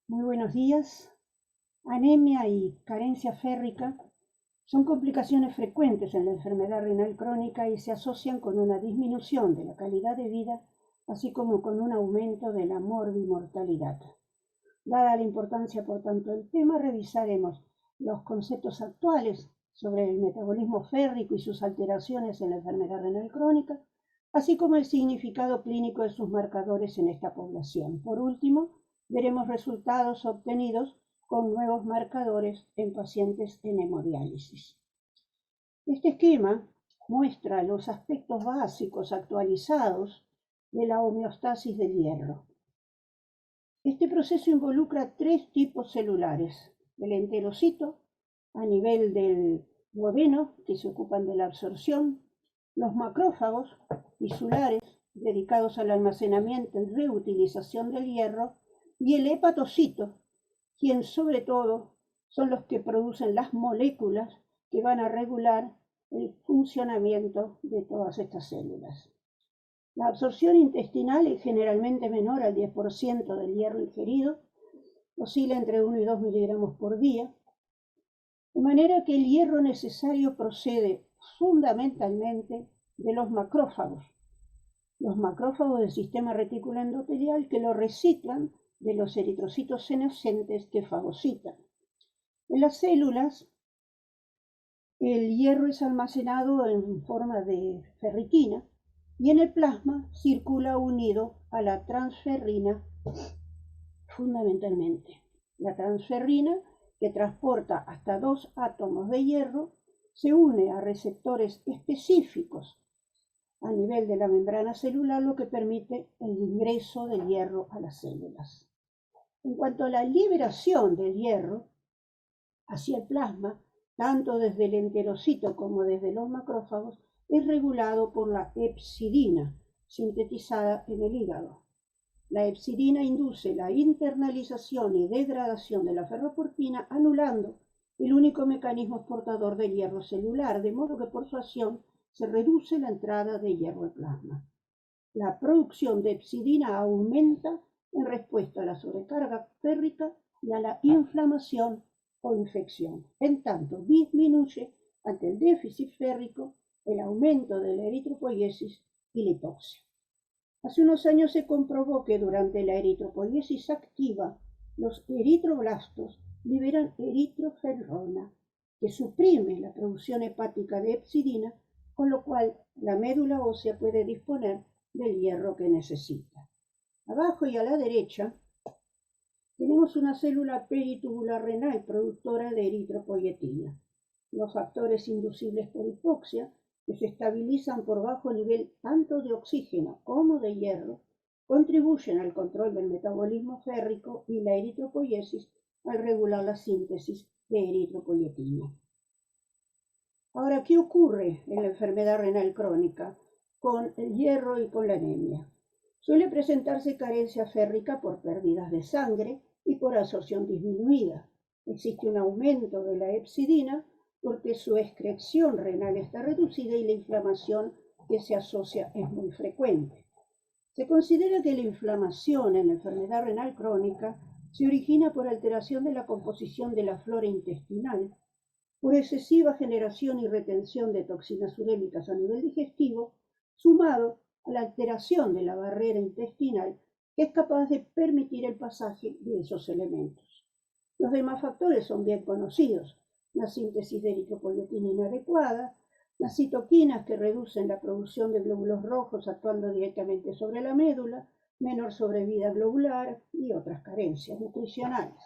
Muy buenos días. Anemia y carencia férrica son complicaciones frecuentes en la enfermedad renal crónica y se asocian con una disminución de la calidad de vida, así como con un aumento de la morbimortalidad. Dada la importancia, por tanto, del tema, revisaremos los conceptos actuales sobre el metabolismo férrico y sus alteraciones en la enfermedad renal crónica, así como el significado clínico de sus marcadores en esta población. Por último, veremos resultados obtenidos con nuevos marcadores en pacientes en hemodiálisis. Este esquema muestra los aspectos básicos actualizados de la homeostasis del hierro. Este proceso involucra tres tipos celulares: el enterocito, a nivel del duodeno, que se ocupan de la absorción; los macrófagos tisulares, dedicados al almacenamiento y reutilización del hierro; y el hepatocito, quien sobre todo son los que producen las moléculas que van a regular el funcionamiento de todas estas células. La absorción intestinal es generalmente menor al 10% del hierro ingerido, oscila entre 1 y 2 miligramos por día, de manera que el hierro necesario procede fundamentalmente de los macrófagos del sistema reticular endotelial, que lo reciclan de los eritrocitos senescentes que fagocitan. En las células, el hierro es almacenado en forma de ferritina y en el plasma circula unido a la transferrina fundamentalmente. La transferrina, que transporta hasta 2 átomos de hierro, se une a receptores específicos a nivel de la membrana celular, lo que permite el ingreso del hierro a las células. En cuanto a la liberación del hierro hacia el plasma, tanto desde el enterocito como desde los macrófagos, es regulado por la hepcidina, sintetizada en el hígado. La hepcidina induce la internalización y degradación de la ferroportina, anulando el único mecanismo exportador del hierro celular, de modo que por su acción se reduce la entrada de hierro al plasma. La producción de hepcidina aumenta en respuesta a la sobrecarga férrica y a la inflamación o infección. En tanto, disminuye ante el déficit férrico el aumento de la eritropoiesis y la hipoxia. Hace unos años se comprobó que durante la eritropoiesis activa, los eritroblastos liberan eritroferrona, que suprime la producción hepática de hepcidina, con lo cual la médula ósea puede disponer del hierro que necesita. Abajo y a la derecha tenemos una célula peritubular renal productora de eritropoietina. Los factores inducibles por hipoxia, que se estabilizan por bajo nivel tanto de oxígeno como de hierro, contribuyen al control del metabolismo férrico y la eritropoiesis al regular la síntesis de eritropoietina. Ahora, ¿qué ocurre en la enfermedad renal crónica con el hierro y con la anemia? Suele presentarse carencia férrica por pérdidas de sangre y por absorción disminuida. Existe un aumento de la hepcidina porque su excreción renal está reducida y la inflamación que se asocia es muy frecuente. Se considera que la inflamación en la enfermedad renal crónica se origina por alteración de la composición de la flora intestinal, por excesiva generación y retención de toxinas urémicas a nivel digestivo, sumado a la alteración de la barrera intestinal, que es capaz de permitir el pasaje de esos elementos. Los demás factores son bien conocidos: la síntesis de eritropoietina inadecuada, las citoquinas que reducen la producción de glóbulos rojos actuando directamente sobre la médula, menor sobrevida globular y otras carencias nutricionales.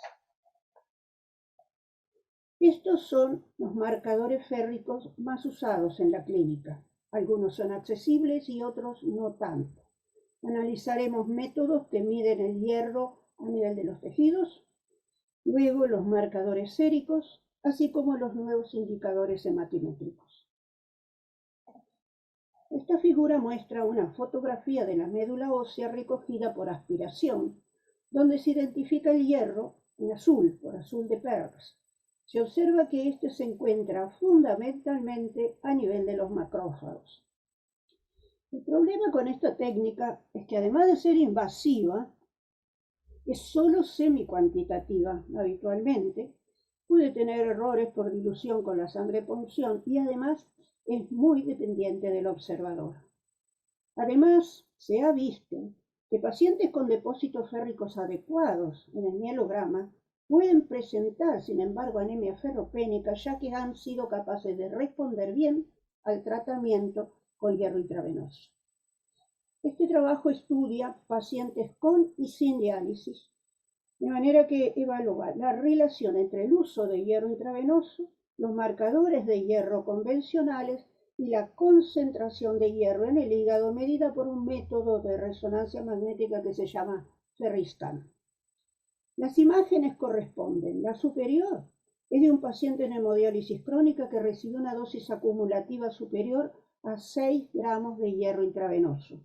Estos son los marcadores férricos más usados en la clínica. Algunos son accesibles y otros no tanto. Analizaremos métodos que miden el hierro a nivel de los tejidos, luego los marcadores séricos, así como los nuevos indicadores hematimétricos. Esta figura muestra una fotografía de la médula ósea recogida por aspiración, donde se identifica el hierro en azul, por azul de Peirce. Se observa que este se encuentra fundamentalmente a nivel de los macrófagos. El problema con esta técnica es que, además de ser invasiva, es solo semi-cuantitativa habitualmente, puede tener errores por dilución con la sangre de punción y además es muy dependiente del observador. Además, se ha visto que pacientes con depósitos férricos adecuados en el mielograma pueden presentar, sin embargo, anemia ferropénica, ya que han sido capaces de responder bien al tratamiento con hierro intravenoso. Este trabajo estudia pacientes con y sin diálisis, de manera que evalúa la relación entre el uso de hierro intravenoso, los marcadores de hierro convencionales y la concentración de hierro en el hígado medida por un método de resonancia magnética que se llama Ferriscan. Las imágenes corresponden. La superior es de un paciente en hemodiálisis crónica que recibió una dosis acumulativa superior a 6 gramos de hierro intravenoso.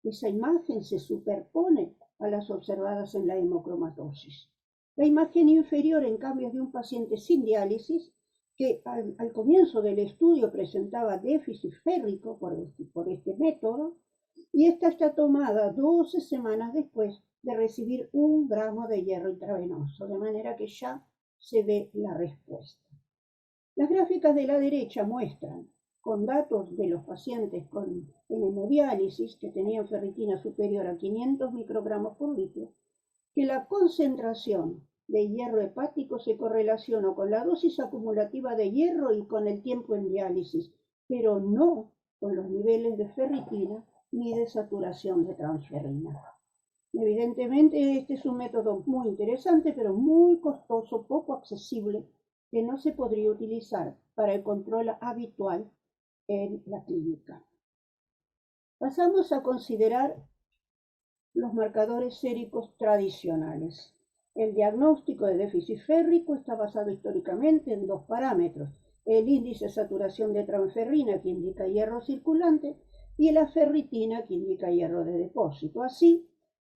Esa imagen se superpone a las observadas en la hemocromatosis. La imagen inferior, en cambio, es de un paciente sin diálisis que al comienzo del estudio presentaba déficit férrico por este método, y esta está tomada 12 semanas después de recibir 1 gramo de hierro intravenoso, de manera que ya se ve la respuesta. Las gráficas de la derecha muestran, con datos de los pacientes en hemodiálisis que tenían ferritina superior a 500 microgramos por litro, que la concentración de hierro hepático se correlacionó con la dosis acumulativa de hierro y con el tiempo en diálisis, pero no con los niveles de ferritina ni de saturación de transferrina. Evidentemente, este es un método muy interesante, pero muy costoso, poco accesible, que no se podría utilizar para el control habitual en la clínica. Pasamos a considerar los marcadores séricos tradicionales. El diagnóstico de déficit férrico está basado históricamente en 2 parámetros: el índice de saturación de transferrina, que indica hierro circulante, y la ferritina, que indica hierro de depósito. Así,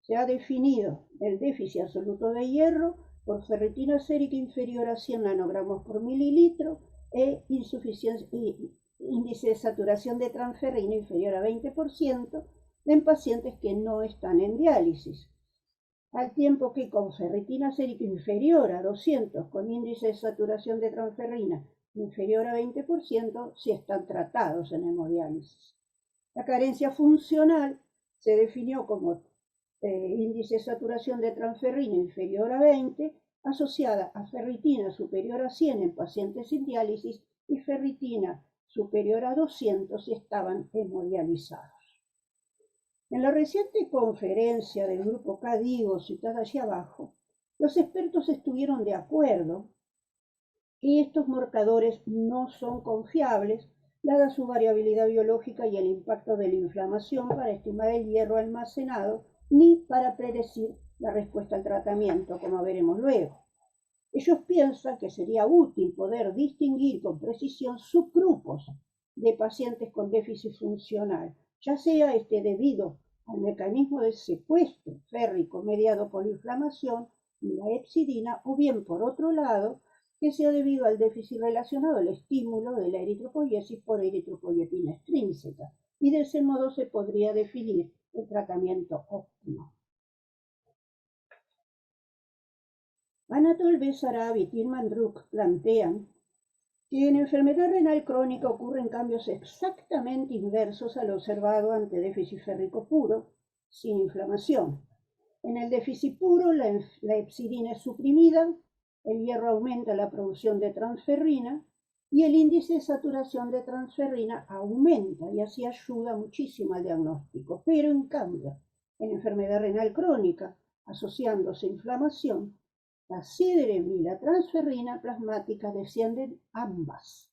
se ha definido el déficit absoluto de hierro por ferritina sérica inferior a 100 nanogramos por mililitro e índice de saturación de transferrina inferior a 20% en pacientes que no están en diálisis, al tiempo que con ferritina sérica inferior a 200 con índice de saturación de transferrina inferior a 20% si están tratados en hemodiálisis. La carencia funcional se definió como índice de saturación de transferrina inferior a 20, asociada a ferritina superior a 100 en pacientes sin diálisis y ferritina superior a 200 si estaban hemodializados. En la reciente conferencia del grupo CADIGO citada allí abajo, los expertos estuvieron de acuerdo que estos marcadores no son confiables, dada su variabilidad biológica y el impacto de la inflamación para estimar el hierro almacenado, ni para predecir la respuesta al tratamiento, como veremos luego. Ellos piensan que sería útil poder distinguir con precisión subgrupos de pacientes con déficit funcional, ya sea debido al mecanismo de secuestro férrico mediado por la inflamación y la hepcidina, o bien por otro lado, que sea debido al déficit relacionado al estímulo de la eritropoiesis por eritropoietina extrínseca, y de ese modo se podría definir el tratamiento óptimo. Anatol Besarab y Tilman Druk plantean que en enfermedad renal crónica ocurren cambios exactamente inversos al observado ante déficit férrico puro, sin inflamación. En el déficit puro, la hepcidina es suprimida, el hierro aumenta la producción de transferrina y el índice de saturación de transferrina aumenta, y así ayuda muchísimo al diagnóstico. Pero en cambio, en enfermedad renal crónica, asociándose a inflamación, la sidremia y la transferrina plasmática descienden ambas.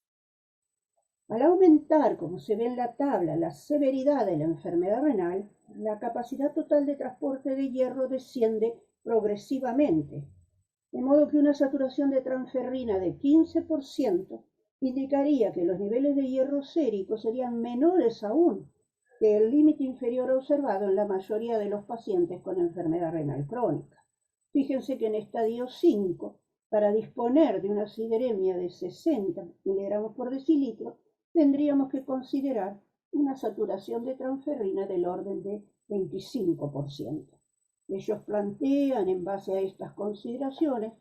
Al aumentar, como se ve en la tabla, la severidad de la enfermedad renal, la capacidad total de transporte de hierro desciende progresivamente, de modo que una saturación de transferrina de 15% indicaría que los niveles de hierro sérico serían menores aún que el límite inferior observado en la mayoría de los pacientes con enfermedad renal crónica. Fíjense que en estadio 5, para disponer de una sidremia de 60 miligramos por decilitro, tendríamos que considerar una saturación de transferrina del orden de 25%. Ellos plantean, en base a estas consideraciones,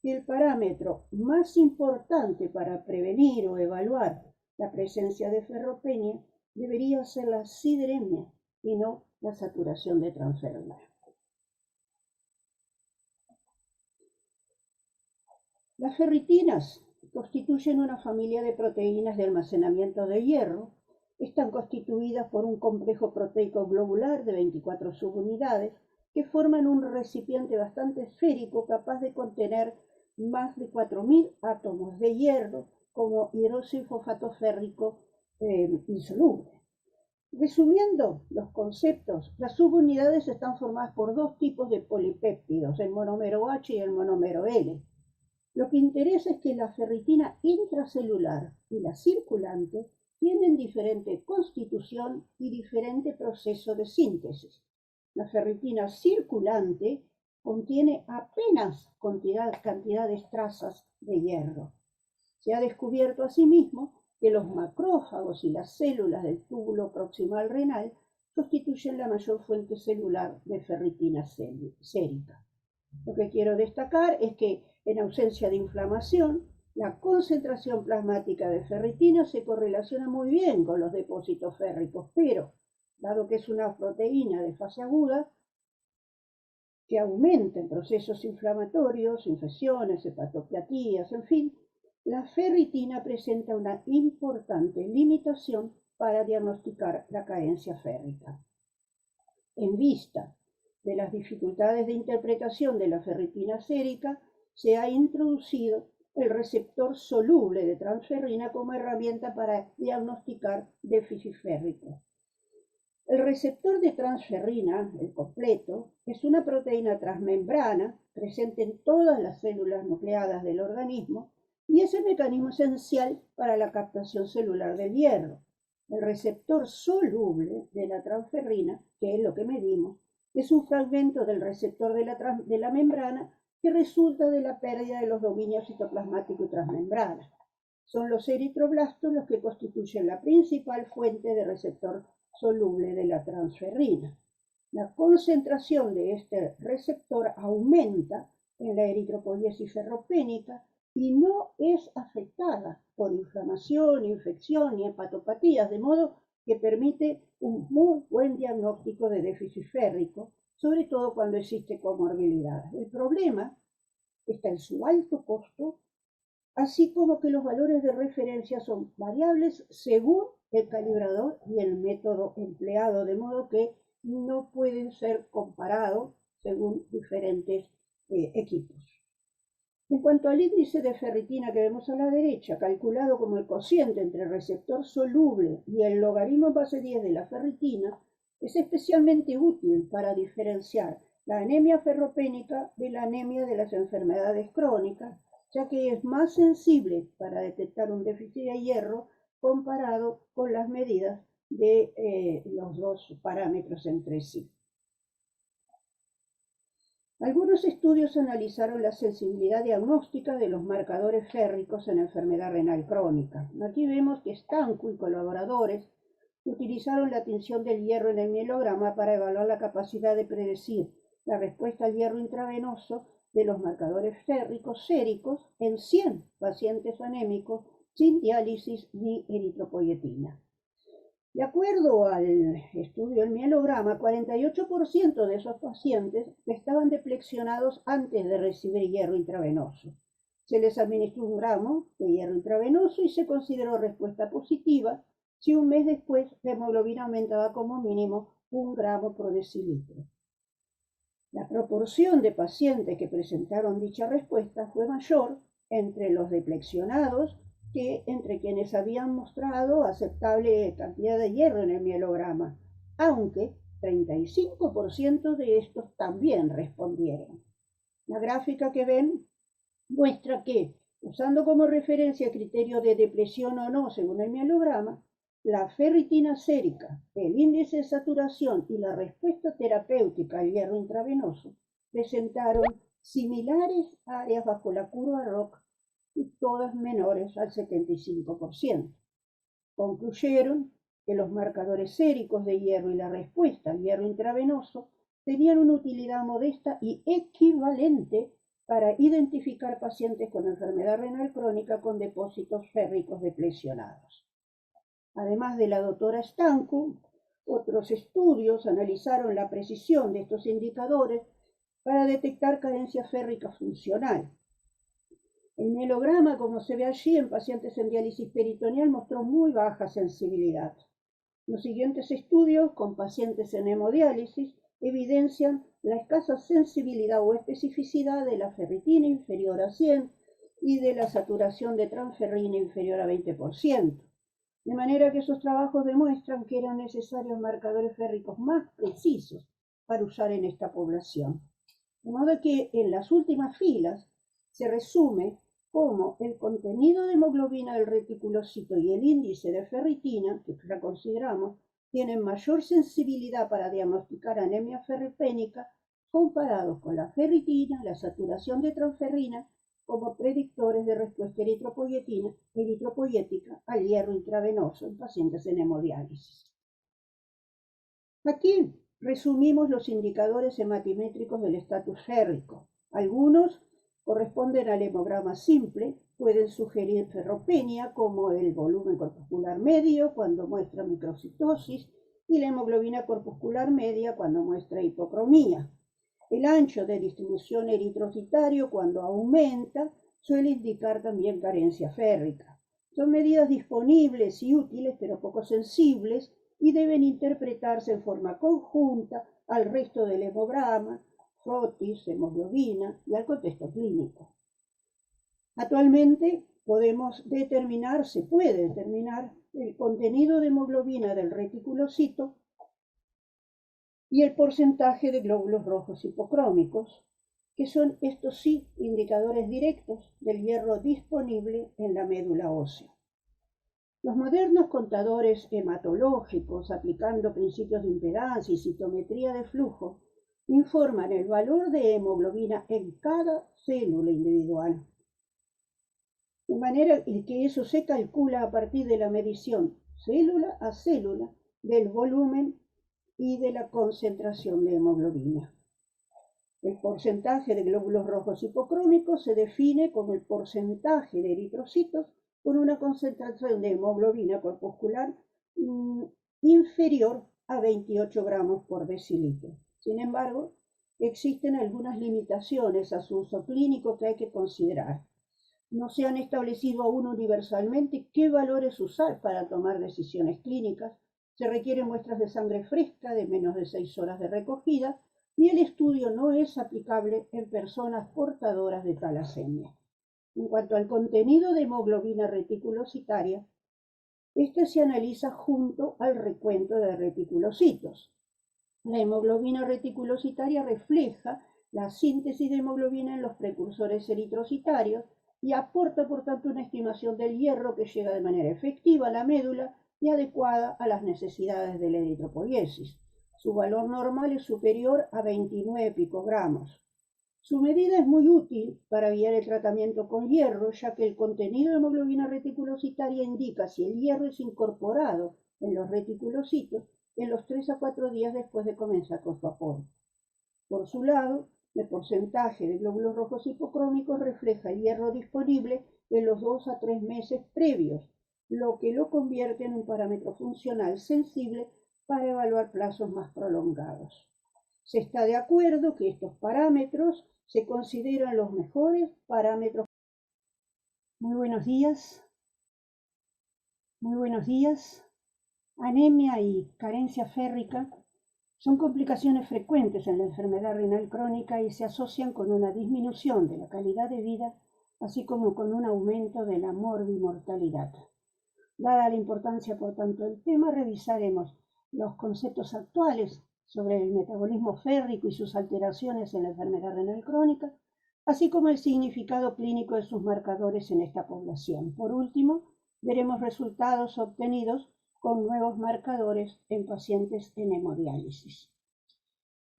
que el parámetro más importante para prevenir o evaluar la presencia de ferropenia debería ser la sideremia y no la saturación de transferrina. Las ferritinas constituyen una familia de proteínas de almacenamiento de hierro. Están constituidas por un complejo proteico globular de 24 subunidades que forman un recipiente bastante esférico capaz de contener más de 4.000 átomos de hierro como hidróxido y fosfato férrico insoluble. Resumiendo los conceptos, las subunidades están formadas por dos tipos de polipéptidos, el monómero H y el monómero L. Lo que interesa es que la ferritina intracelular y la circulante tienen diferente constitución y diferente proceso de síntesis. La ferritina circulante contiene apenas cantidades trazas de hierro. Se ha descubierto asimismo que los macrófagos y las células del túbulo proximal renal constituyen la mayor fuente celular de ferritina sérica. Lo que quiero destacar es que en ausencia de inflamación, la concentración plasmática de ferritina se correlaciona muy bien con los depósitos férricos, pero dado que es una proteína de fase aguda, que aumenta en procesos inflamatorios, infecciones, hepatopatías, en fin, la ferritina presenta una importante limitación para diagnosticar la carencia férrica. En vista de las dificultades de interpretación de la ferritina sérica, se ha introducido el receptor soluble de transferrina como herramienta para diagnosticar déficit férrico. El receptor de transferrina, el completo, es una proteína transmembrana presente en todas las células nucleadas del organismo y es el mecanismo esencial para la captación celular del hierro. El receptor soluble de la transferrina, que es lo que medimos, es un fragmento del receptor de la membrana que resulta de la pérdida de los dominios citoplasmático y transmembrana. Son los eritroblastos los que constituyen la principal fuente de receptor soluble de la transferrina. La concentración de este receptor aumenta en la eritropoiesis ferropénica y no es afectada por inflamación, infección ni hepatopatías, de modo que permite un muy buen diagnóstico de déficit férrico, sobre todo cuando existe comorbilidad. El problema está en su alto costo, así como que los valores de referencia son variables según el calibrador y el método empleado, de modo que no pueden ser comparados según diferentes equipos. En cuanto al índice de ferritina que vemos a la derecha, calculado como el cociente entre el receptor soluble y el logaritmo base 10 de la ferritina, es especialmente útil para diferenciar la anemia ferropénica de la anemia de las enfermedades crónicas, ya que es más sensible para detectar un déficit de hierro comparado con las medidas de los dos parámetros entre sí. Algunos estudios analizaron la sensibilidad diagnóstica de los marcadores férricos en enfermedad renal crónica. Aquí vemos que Stanco y colaboradores utilizaron la tinción del hierro en el mielograma para evaluar la capacidad de predecir la respuesta al hierro intravenoso de los marcadores férricos séricos en 100 pacientes anémicos sin diálisis ni eritropoyetina. De acuerdo al estudio del mielograma, 48% de esos pacientes estaban deflexionados antes de recibir hierro intravenoso. Se les administró 1 gramo de hierro intravenoso y se consideró respuesta positiva si un mes después la hemoglobina aumentaba como mínimo 1 gramo por decilitro. La proporción de pacientes que presentaron dicha respuesta fue mayor entre los deflexionados que entre quienes habían mostrado aceptable cantidad de hierro en el mielograma, aunque 35% de estos también respondieron. La gráfica que ven muestra que, usando como referencia criterio de depresión o no según el mielograma, la ferritina sérica, el índice de saturación y la respuesta terapéutica al hierro intravenoso presentaron similares áreas bajo la curva ROC y todas menores al 75%. Concluyeron que los marcadores séricos de hierro y la respuesta al hierro intravenoso tenían una utilidad modesta y equivalente para identificar pacientes con enfermedad renal crónica con depósitos férricos deplesionados. Además de la doctora Stancu, otros estudios analizaron la precisión de estos indicadores para detectar carencia férrica funcional. El mielograma, como se ve allí en pacientes en diálisis peritoneal, mostró muy baja sensibilidad. Los siguientes estudios con pacientes en hemodiálisis evidencian la escasa sensibilidad o especificidad de la ferritina inferior a 100 y de la saturación de transferrina inferior a 20%. De manera que esos trabajos demuestran que eran necesarios marcadores férricos más precisos para usar en esta población. De modo que en las últimas filas se resume cómo el contenido de hemoglobina del reticulocito y el índice de ferritina, que ya consideramos, tienen mayor sensibilidad para diagnosticar anemia ferropénica comparados con la ferritina, la saturación de transferrina, como predictores de respuesta eritropoyética al hierro intravenoso en pacientes en hemodiálisis. Aquí resumimos los indicadores hematimétricos del estatus férrico. Algunos corresponden al hemograma simple, pueden sugerir ferropenia como el volumen corpuscular medio cuando muestra microcitosis y la hemoglobina corpuscular media cuando muestra hipocromía. El ancho de distribución eritrocitario cuando aumenta suele indicar también carencia férrica. Son medidas disponibles y útiles pero poco sensibles y deben interpretarse en forma conjunta al resto del hemograma, frotis, hemoglobina y al contexto clínico. Actualmente se puede determinar el contenido de hemoglobina del reticulocito y el porcentaje de glóbulos rojos hipocrómicos, que son estos sí indicadores directos del hierro disponible en la médula ósea. Los modernos contadores hematológicos, aplicando principios de impedancia y citometría de flujo, informan el valor de hemoglobina en cada célula individual. De manera que eso se calcula a partir de la medición célula a célula del volumen y de la concentración de hemoglobina. El porcentaje de glóbulos rojos hipocrómicos se define como el porcentaje de eritrocitos con una concentración de hemoglobina corpuscular inferior a 28 gramos por decilitro. Sin embargo, existen algunas limitaciones a su uso clínico que hay que considerar. No se han establecido aún universalmente qué valores usar para tomar decisiones clínicas. Se requieren muestras de sangre fresca de menos de 6 horas de recogida y el estudio no es aplicable en personas portadoras de talasemia. En cuanto al contenido de hemoglobina reticulocitaria, este se analiza junto al recuento de reticulocitos. La hemoglobina reticulocitaria refleja la síntesis de hemoglobina en los precursores eritrocitarios y aporta, por tanto, una estimación del hierro que llega de manera efectiva a la médula y adecuada a las necesidades de la eritropoiesis. Su valor normal es superior a 29 picogramos. Su medida es muy útil para guiar el tratamiento con hierro, ya que el contenido de hemoglobina reticulocitaria indica si el hierro es incorporado en los reticulocitos en los 3 a 4 días después de comenzar con su aporte. Por su lado, el porcentaje de glóbulos rojos hipocrómicos refleja el hierro disponible en los 2 a 3 meses previos, lo que lo convierte en un parámetro funcional sensible para evaluar plazos más prolongados. Se está de acuerdo que estos parámetros se consideran los mejores parámetros. Muy buenos días. Anemia y carencia férrica son complicaciones frecuentes en la enfermedad renal crónica y se asocian con una disminución de la calidad de vida, así como con un aumento de la morbimortalidad. Dada la importancia, por tanto, del tema, revisaremos los conceptos actuales sobre el metabolismo férrico y sus alteraciones en la enfermedad renal crónica, así como el significado clínico de sus marcadores en esta población. Por último, veremos resultados obtenidos con nuevos marcadores en pacientes en hemodiálisis.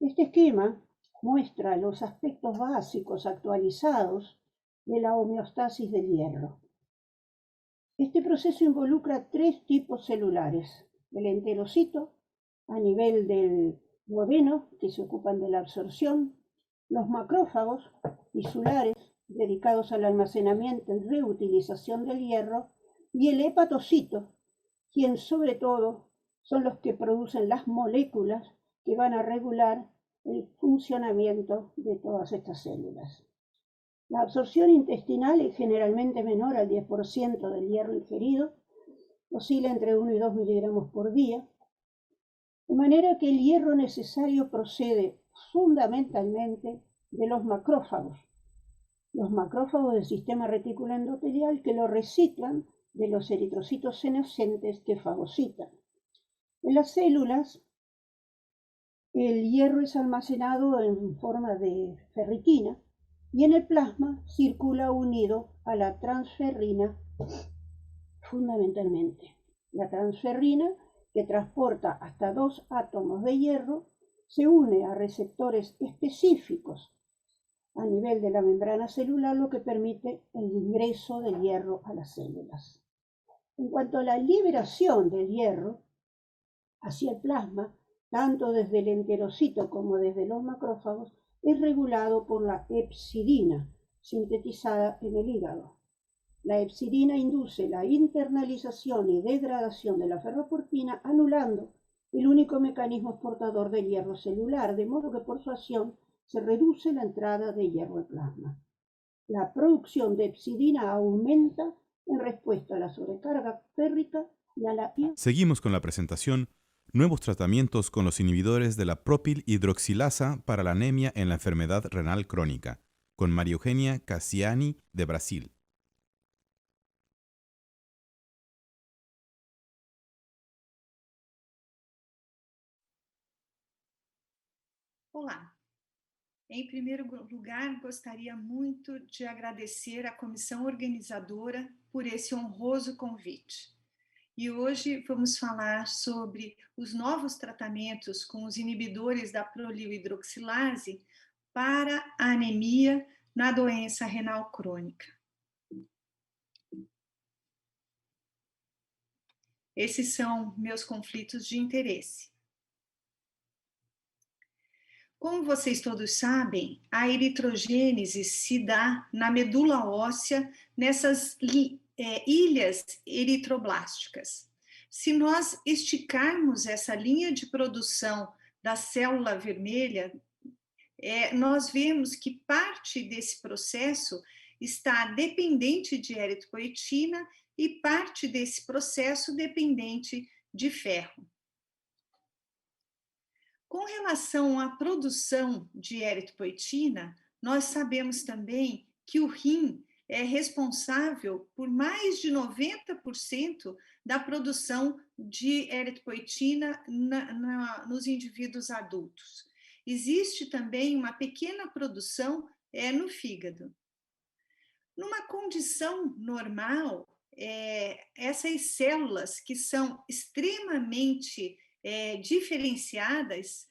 Este esquema muestra los aspectos básicos actualizados de la homeostasis del hierro. Este proceso involucra 3 tipos celulares: el enterocito, a nivel del duodenos, que se ocupan de la absorción, los macrófagos tisulares, dedicados al almacenamiento y reutilización del hierro, y el hepatocito, quien sobre todo son los que producen las moléculas que van a regular el funcionamiento de todas estas células. La absorción intestinal es generalmente menor al 10% del hierro ingerido, oscila entre 1 y 2 miligramos por día, de manera que el hierro necesario procede fundamentalmente de los macrófagos del sistema retículo endotelial, que lo reciclan de los eritrocitos senescentes que fagocitan. En las células, el hierro es almacenado en forma de ferritina y en el plasma circula unido a la transferrina fundamentalmente. La transferrina, que transporta hasta 2 átomos de hierro, se une a receptores específicos a nivel de la membrana celular, lo que permite el ingreso del hierro a las células. En cuanto a la liberación del hierro hacia el plasma, tanto desde el enterocito como desde los macrófagos, es regulado por la hepcidina, sintetizada en el hígado. La hepcidina induce la internalización y degradación de la ferroportina, anulando el único mecanismo exportador del hierro celular, de modo que por su acción se reduce la entrada de hierro al plasma. La producción de hepcidina aumenta en respuesta a la sobrecarga férrica y a la... Seguimos con la presentación: nuevos tratamientos con los inhibidores de la propilhidroxilasa para la anemia en la enfermedad renal crónica, con María Eugenia Cassiani, de Brasil. Olá! Em primeiro lugar, gostaria muito de agradecer à comissão organizadora por esse honroso convite. E hoje vamos falar sobre os novos tratamentos com os inibidores da propilhidroxilase para a anemia na doença renal crônica. Esses são meus conflitos de interesse. Como vocês todos sabem, a eritrogênese se dá na medula óssea, nessas ilhas eritroblásticas. Se nós esticarmos essa linha de produção da célula vermelha, nós vemos que parte desse processo está dependente de eritropoetina e parte desse processo dependente de ferro. Com relação à produção de eritropoetina, nós sabemos também que o rim é responsável por mais de 90% da produção de eritropoetina nos indivíduos adultos. Existe também uma pequena produção no fígado. Numa condição normal, essas células que são extremamente diferenciadas,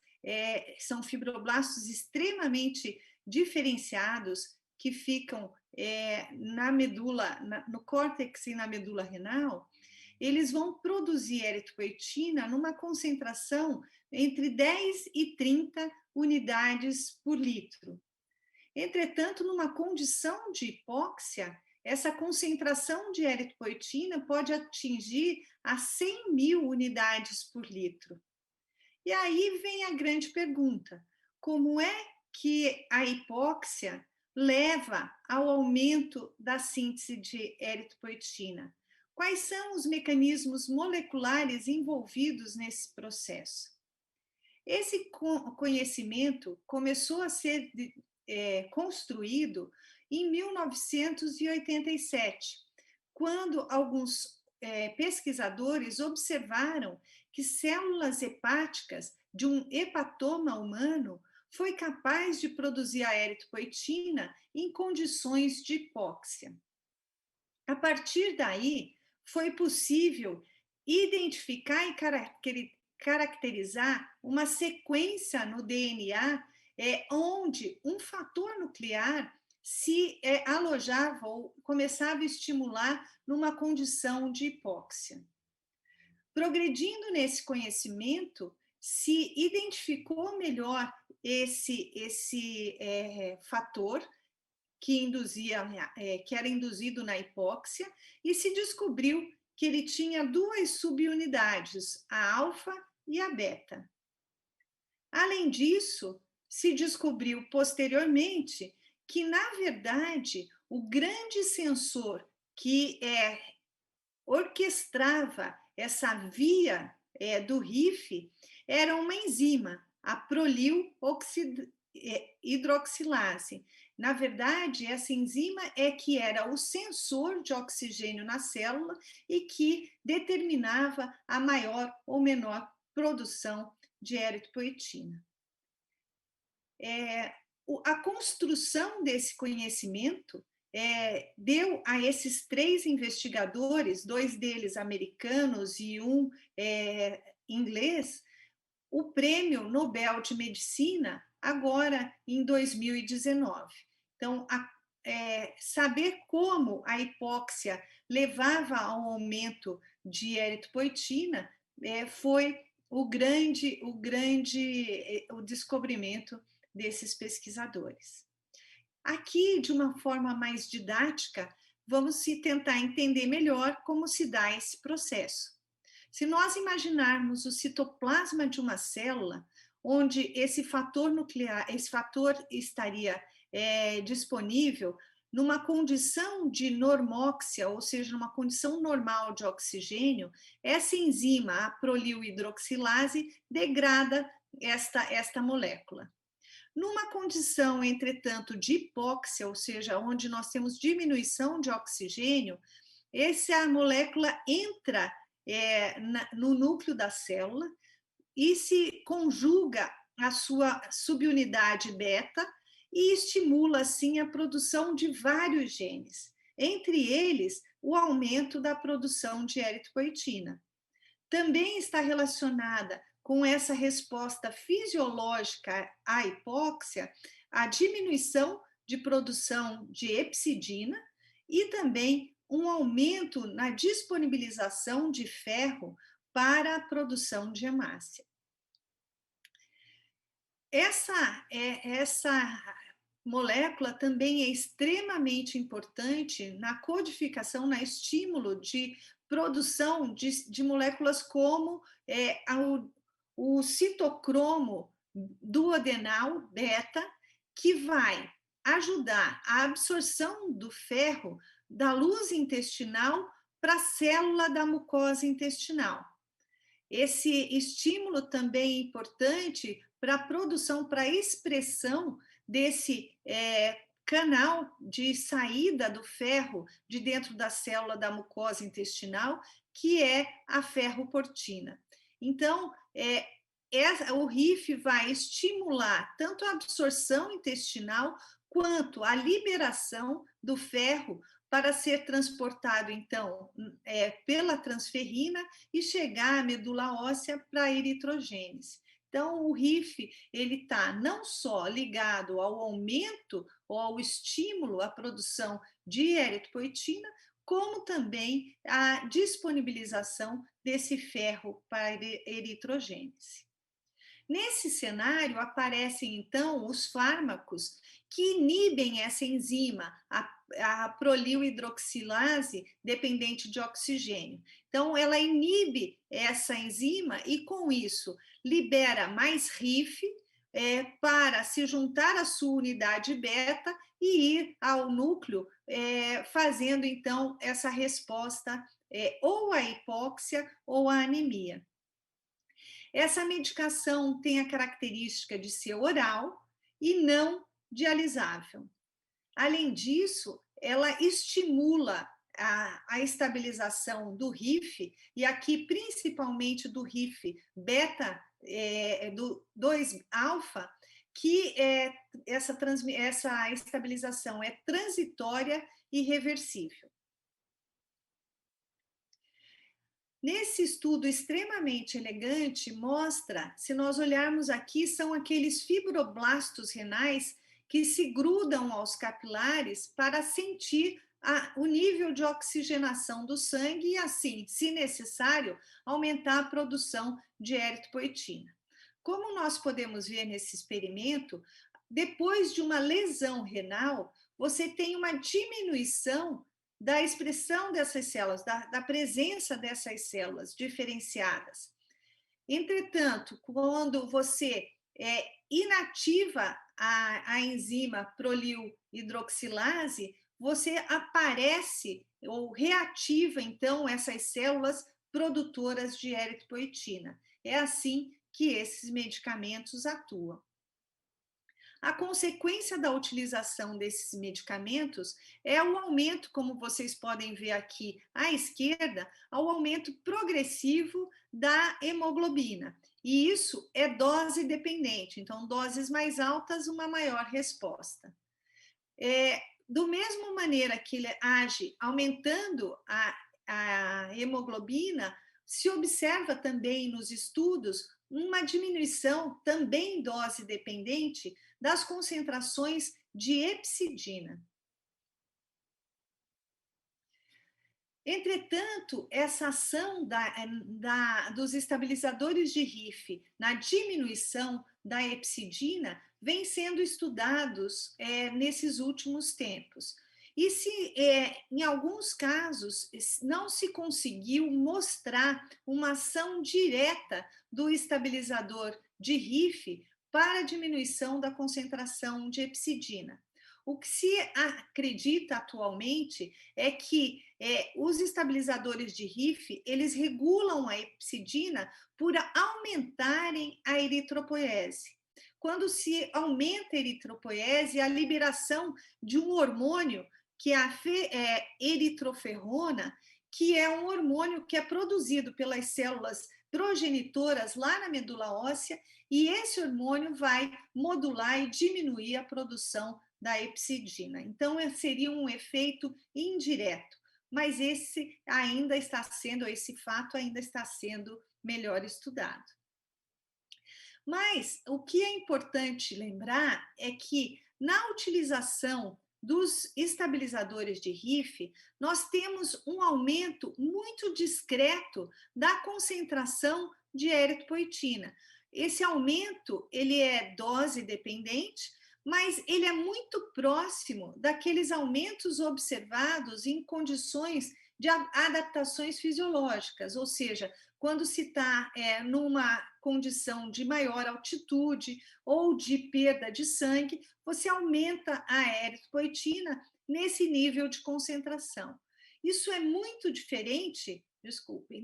são fibroblastos extremamente diferenciados que ficam na medula, no córtex e na medula renal, eles vão produzir eritropoetina numa concentração entre 10 e 30 unidades por litro. Entretanto, numa condição de hipóxia, essa concentração de eritropoetina pode atingir a 100.000 unidades por litro. E aí vem a grande pergunta: como é que a hipóxia leva ao aumento da síntese de eritropoetina? Quais são os mecanismos moleculares envolvidos nesse processo? Esse conhecimento começou a ser construído em 1987, quando alguns pesquisadores observaram que células hepáticas de um hepatoma humano foi capaz de produzir a eritropoetina em condições de hipóxia. A partir daí, foi possível identificar e caracterizar uma sequência no DNA onde um fator nuclear se alojava ou começava a estimular numa condição de hipóxia. Progredindo nesse conhecimento, se identificou melhor esse fator que era induzido na hipóxia, e se descobriu que ele tinha duas subunidades, a alfa e a beta. Além disso, se descobriu posteriormente que, na verdade, o grande sensor que orquestrava essa via do RIF era uma enzima, a prolil hidroxilase. Na verdade, essa enzima que era o sensor de oxigênio na célula e que determinava a maior ou menor produção de eritropoetina. A construção desse conhecimento deu a esses 3 investigadores, 2 deles americanos e um inglês, o Prêmio Nobel de Medicina, agora em 2019. Então, saber como a hipóxia levava ao aumento de eritropoetina foi o descobrimento desses pesquisadores. Aqui, de uma forma mais didática, vamos tentar entender melhor como se dá esse processo. Se nós imaginarmos o citoplasma de uma célula, onde esse fator nuclear, esse fator estaria disponível numa condição de normóxia, ou seja, numa condição normal de oxigênio, essa enzima, a prolil hidroxilase, degrada esta molécula. Numa condição, entretanto, de hipóxia, ou seja, onde nós temos diminuição de oxigênio, essa molécula entra no núcleo da célula e se conjuga à sua subunidade beta e estimula, assim, a produção de vários genes, entre eles o aumento da produção de eritropoetina. Também está relacionada com essa resposta fisiológica à hipóxia, a diminuição de produção de hepcidina e também um aumento na disponibilização de ferro para a produção de hemácia. Essa molécula também é extremamente importante na codificação, na estímulo de produção de moléculas como o citocromo duodenal beta, que vai ajudar a absorção do ferro da luz intestinal para a célula da mucosa intestinal. Esse estímulo também é importante para a produção, para a expressão desse canal de saída do ferro de dentro da célula da mucosa intestinal, que é a ferroportina. Então, o RIF vai estimular tanto a absorção intestinal quanto a liberação do ferro para ser transportado, então, pela transferrina e chegar à medula óssea para a eritrogênese. Então, o RIF está não só ligado ao aumento ou ao estímulo à produção de eritropoetina, como também à disponibilização desse ferro para a eritrogênese. Nesse cenário, aparecem, então, os fármacos que inibem essa enzima, a prolil hidroxilase dependente de oxigênio. Então, ela inibe essa enzima e, com isso, libera mais RIF para se juntar à sua unidade beta e ir ao núcleo, fazendo, então, essa resposta ou à hipóxia ou à anemia. Essa medicação tem a característica de ser oral e não dialisável. Além disso, ela estimula a estabilização do RIF, e aqui principalmente do RIF beta, do 2-alfa, que essa estabilização é transitória e reversível. Nesse estudo extremamente elegante, mostra, se nós olharmos aqui, são aqueles fibroblastos renais que se grudam aos capilares para sentir o nível de oxigenação do sangue e, assim, se necessário, aumentar a produção de eritropoetina. como nós podemos ver nesse experimento, depois de uma lesão renal, você tem uma diminuição da expressão dessas células, da presença dessas células diferenciadas. Entretanto, quando você inativa a enzima prolil hidroxilase, você aparece ou reativa, então, essas células produtoras de eritropoetina. É assim que esses medicamentos atuam. A consequência da utilização desses medicamentos é o aumento, como vocês podem ver aqui à esquerda, ao aumento progressivo da hemoglobina. E isso é dose dependente, então doses mais altas, uma maior resposta. Do mesmo maneira que ele age aumentando a hemoglobina, se observa também nos estudos uma diminuição, também dose dependente, das concentrações de hepcidina. Entretanto, essa ação dos estabilizadores de RIF na diminuição da hepcidina vem sendo estudados nesses últimos tempos. E se, em alguns casos, não se conseguiu mostrar uma ação direta do estabilizador de RIF para a diminuição da concentração de hepcidina. O que se acredita atualmente é que os estabilizadores de RIF, eles regulam a hepcidina por aumentarem a eritropoiese. Quando se aumenta a eritropoiese, a liberação de um hormônio, que é a eritroferrona, que é um hormônio que é produzido pelas células progenitoras lá na medula óssea, e esse hormônio vai modular e diminuir a produção da hepcidina. Então, seria um efeito indireto, mas esse fato ainda está sendo melhor estudado. Mas o que é importante lembrar é que na utilização dos estabilizadores de RIF, nós temos um aumento muito discreto da concentração de eritropoetina. Esse aumento, ele é dose dependente, mas ele é muito próximo daqueles aumentos observados em condições de adaptações fisiológicas, ou seja, quando se está numa condição de maior altitude ou de perda de sangue, você aumenta a eritropoetina nesse nível de concentração. Isso é muito diferente, desculpem,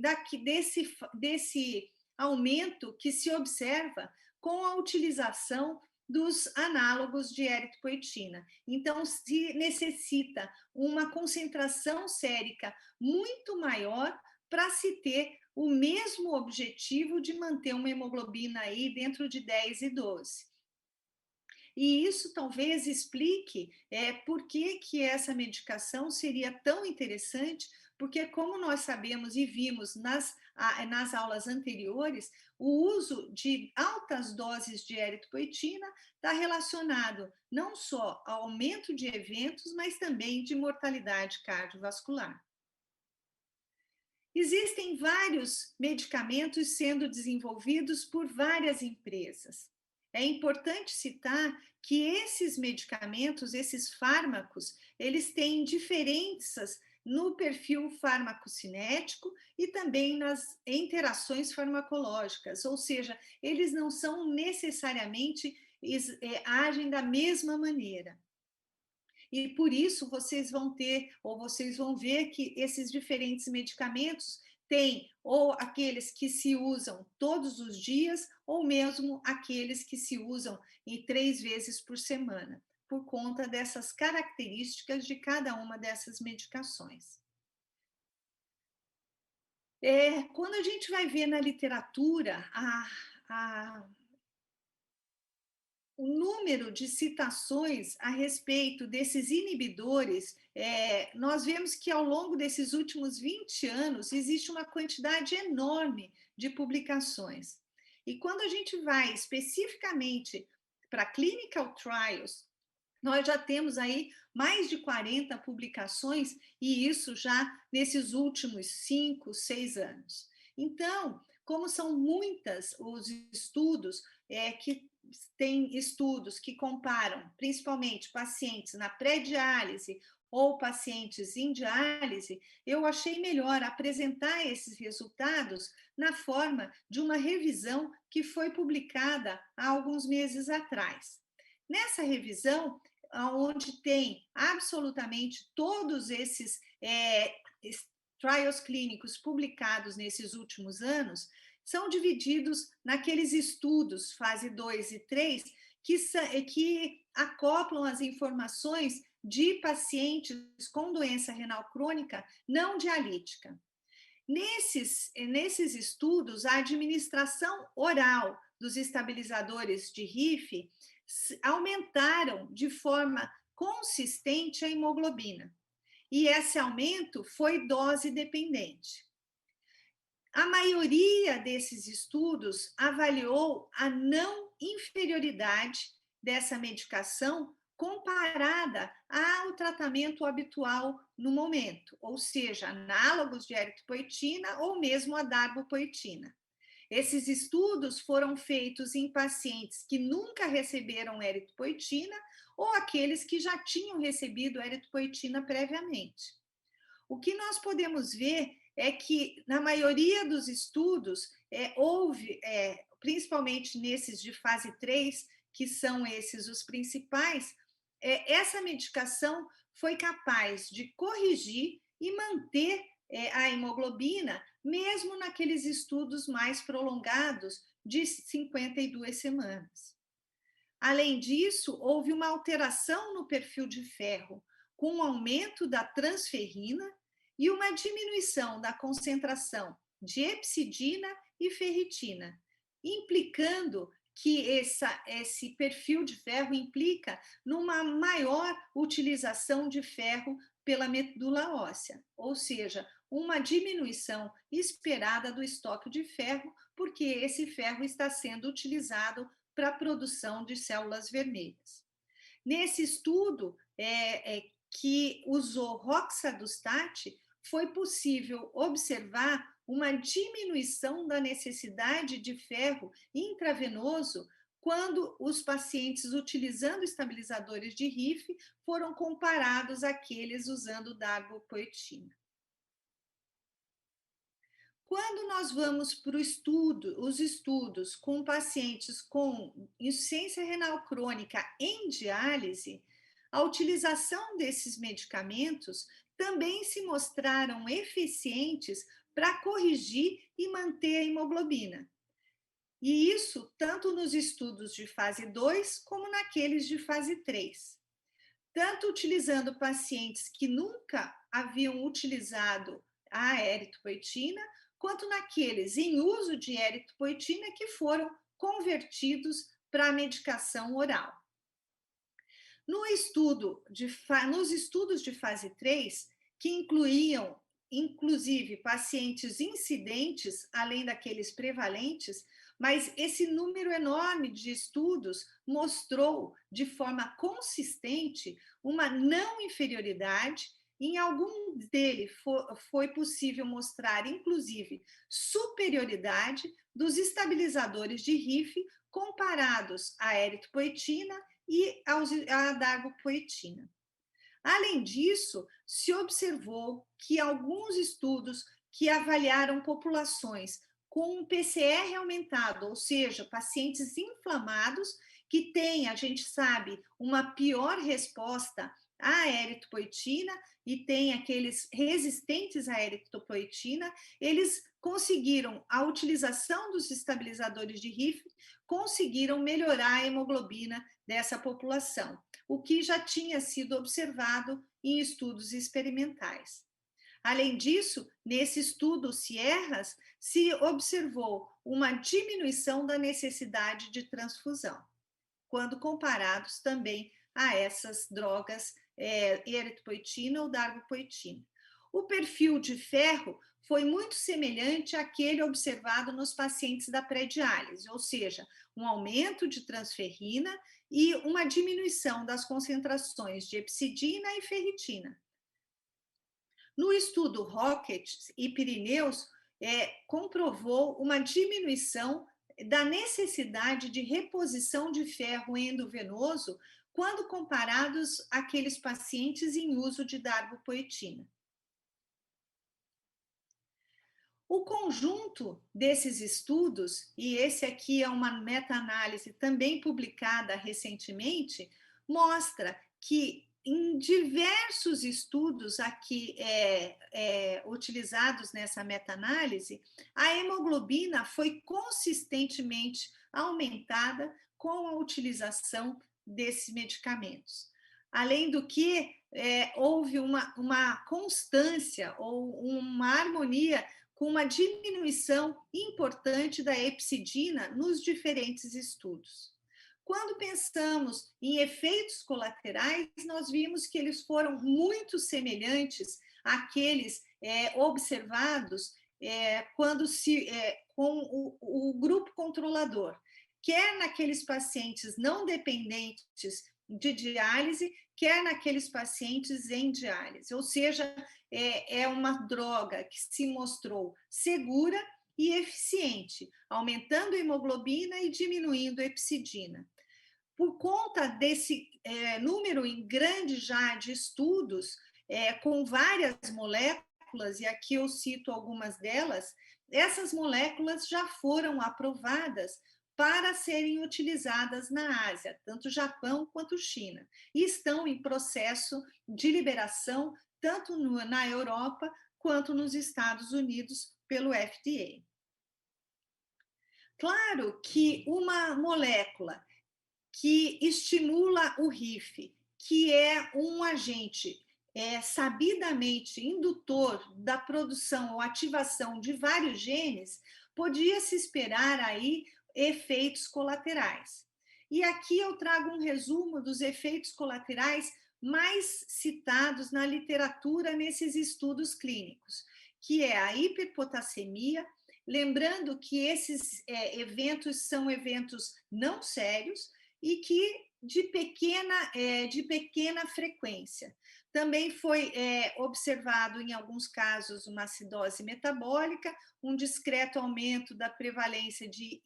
desse aumento que se observa com a utilização dos análogos de eritropoetina. Então, se necessita uma concentração sérica muito maior para se ter o mesmo objetivo de manter uma hemoglobina aí dentro de 10 e 12. E isso talvez explique por que essa medicação seria tão interessante, porque como nós sabemos e vimos nas aulas anteriores, o uso de altas doses de eritropoetina está relacionado não só ao aumento de eventos, mas também de mortalidade cardiovascular. Existem vários medicamentos sendo desenvolvidos por várias empresas. É importante citar que esses medicamentos, esses fármacos, eles têm diferenças no perfil farmacocinético e também nas interações farmacológicas, ou seja, eles não são necessariamente, agem da mesma maneira. E por isso vocês vão ver que esses diferentes medicamentos têm ou aqueles que se usam todos os dias, ou mesmo aqueles que se usam 3 vezes por semana, por conta dessas características de cada uma dessas medicações. Quando a gente vai ver na literatura o número de citações a respeito desses inibidores, nós vemos que ao longo desses últimos 20 anos existe uma quantidade enorme de publicações. E quando a gente vai especificamente para clinical trials, nós já temos aí mais de 40 publicações, e isso já nesses últimos 5, 6 anos. Então, como são muitos os estudos, que tem estudos que comparam principalmente pacientes na pré-diálise ou pacientes em diálise, eu achei melhor apresentar esses resultados na forma de uma revisão que foi publicada há alguns meses atrás. Nessa revisão, onde tem absolutamente todos esses trials clínicos publicados nesses últimos anos, são divididos naqueles estudos, fase 2 e 3, que acoplam as informações de pacientes com doença renal crônica não dialítica. Nesses estudos, a administração oral dos estabilizadores de RIF aumentaram de forma consistente a hemoglobina. E esse aumento foi dose dependente. A maioria desses estudos avaliou a não inferioridade dessa medicação comparada ao tratamento habitual no momento, ou seja, análogos de eritropoetina ou mesmo a darbepoetina. Esses estudos foram feitos em pacientes que nunca receberam eritropoetina ou aqueles que já tinham recebido eritropoetina previamente. O que nós podemos ver é que, na maioria dos estudos, houve, principalmente nesses de fase 3, que são esses os principais, essa medicação foi capaz de corrigir e manter a hemoglobina, mesmo naqueles estudos mais prolongados de 52 semanas. Além disso, houve uma alteração no perfil de ferro, com um aumento da transferrina e uma diminuição da concentração de hepcidina e ferritina, implicando que esse perfil de ferro implica numa maior utilização de ferro pela medula óssea, ou seja, uma diminuição esperada do estoque de ferro, porque esse ferro está sendo utilizado para a produção de células vermelhas. Nesse estudo que usou roxadustat, foi possível observar uma diminuição da necessidade de ferro intravenoso quando os pacientes utilizando estabilizadores de RIF foram comparados àqueles usando darbepoetina. Quando nós vamos para os estudos com pacientes com insuficiência renal crônica em diálise, a utilização desses medicamentos também se mostraram eficientes para corrigir e manter a hemoglobina. E isso tanto nos estudos de fase 2 como naqueles de fase 3. Tanto utilizando pacientes que nunca haviam utilizado a eritropoetina, quanto naqueles em uso de eritropoetina que foram convertidos para a medicação oral. Nos estudos de fase 3, que incluíam, inclusive, pacientes incidentes, além daqueles prevalentes, mas esse número enorme de estudos mostrou, de forma consistente, uma não inferioridade. Em alguns deles foi possível mostrar, inclusive, superioridade dos estabilizadores de RIF comparados à eritropoetina e à darbepoetina. Além disso, se observou que alguns estudos que avaliaram populações com um PCR aumentado, ou seja, pacientes inflamados que têm, a gente sabe, uma pior resposta à eritropoetina e tem aqueles resistentes à eritropoetina, eles conseguiram, a utilização dos estabilizadores de RIF, conseguiram melhorar a hemoglobina dessa população, o que já tinha sido observado em estudos experimentais. Além disso, nesse estudo Sierras, se observou uma diminuição da necessidade de transfusão, quando comparados também a essas drogas eritropoetina ou darbepoetina. O perfil de ferro foi muito semelhante àquele observado nos pacientes da pré-diálise, ou seja, um aumento de transferrina e uma diminuição das concentrações de hepcidina e ferritina. No estudo Rocket e Pirineus, comprovou uma diminuição da necessidade de reposição de ferro endovenoso quando comparados àqueles pacientes em uso de darbopoetina. O conjunto desses estudos, e esse aqui é uma meta-análise também publicada recentemente, mostra que em diversos estudos aqui utilizados nessa meta-análise, a hemoglobina foi consistentemente aumentada com a utilização desses medicamentos. Além do que, houve uma constância ou uma harmonia com uma diminuição importante da epsidina nos diferentes estudos. Quando pensamos em efeitos colaterais, nós vimos que eles foram muito semelhantes àqueles observados com o grupo controlador, quer naqueles pacientes não dependentes de diálise, quer naqueles pacientes em diálise, ou seja, é uma droga que se mostrou segura e eficiente, aumentando a hemoglobina e diminuindo a epsidina. Por conta desse número grande já de estudos com várias moléculas, e aqui eu cito algumas delas, essas moléculas já foram aprovadas para serem utilizadas na Ásia, tanto Japão quanto China, e estão em processo de liberação tanto na Europa quanto nos Estados Unidos pelo FDA. Claro que uma molécula que estimula o RIF, que é um agente sabidamente indutor da produção ou ativação de vários genes, podia se esperar aí efeitos colaterais. E aqui eu trago um resumo dos efeitos colaterais mais citados na literatura nesses estudos clínicos, que é a hiperpotassemia, lembrando que esses eventos são eventos não sérios e que de pequena frequência. Também foi observado, em alguns casos, uma acidose metabólica, um discreto aumento da prevalência de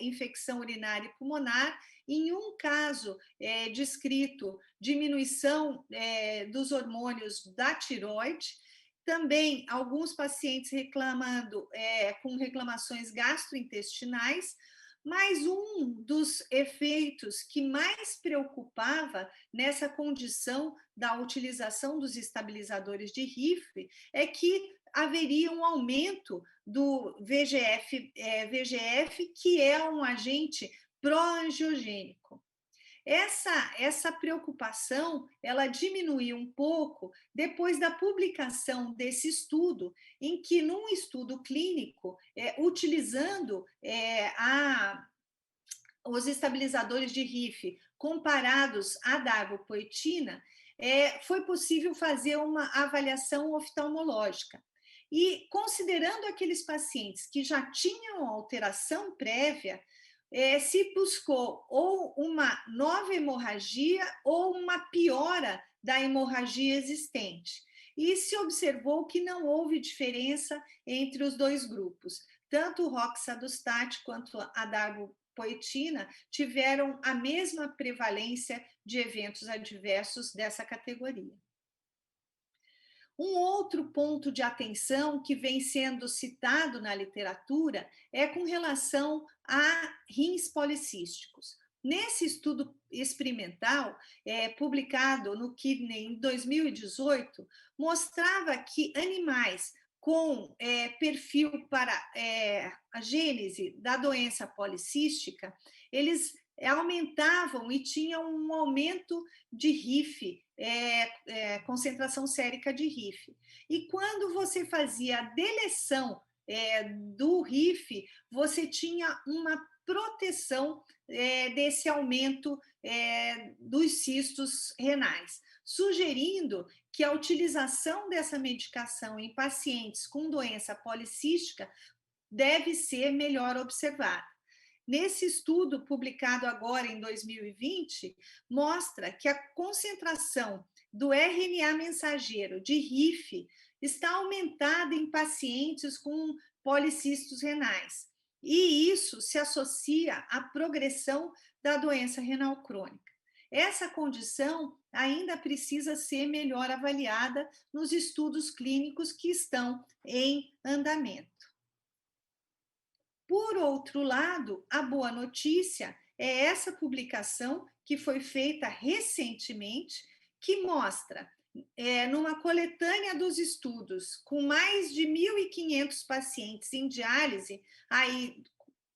infecção urinária e pulmonar, em um caso descrito, diminuição dos hormônios da tireoide, também alguns pacientes reclamando, com reclamações gastrointestinais, mas um dos efeitos que mais preocupava nessa condição da utilização dos estabilizadores de RIF é que haveria um aumento do VEGF, que é um agente pró-angiogênico. Essa preocupação, ela diminuiu um pouco depois da publicação desse estudo, em que, num estudo clínico, utilizando os estabilizadores de RIF comparados à darbopoetina, foi possível fazer uma avaliação oftalmológica. E, considerando aqueles pacientes que já tinham alteração prévia, se buscou ou uma nova hemorragia ou uma piora da hemorragia existente. E se observou que não houve diferença entre os dois grupos. Tanto o roxadustat quanto a darbopoetina tiveram a mesma prevalência de eventos adversos dessa categoria. Um outro ponto de atenção que vem sendo citado na literatura é com relação a rins policísticos. Nesse estudo experimental, publicado no Kidney em 2018, mostrava que animais com perfil para a gênese da doença policística, eles aumentavam e tinham um aumento de RIF, concentração sérica de RIF. E quando você fazia a deleção do RIF, você tinha uma proteção desse aumento dos cistos renais, sugerindo que a utilização dessa medicação em pacientes com doença policística deve ser melhor observada. Nesse estudo, publicado agora em 2020, mostra que a concentração do RNA mensageiro de RIF está aumentada em pacientes com policistos renais. E isso se associa à progressão da doença renal crônica. Essa condição ainda precisa ser melhor avaliada nos estudos clínicos que estão em andamento. Por outro lado, a boa notícia é essa publicação que foi feita recentemente, que mostra, numa coletânea dos estudos, com mais de 1.500 pacientes em diálise, aí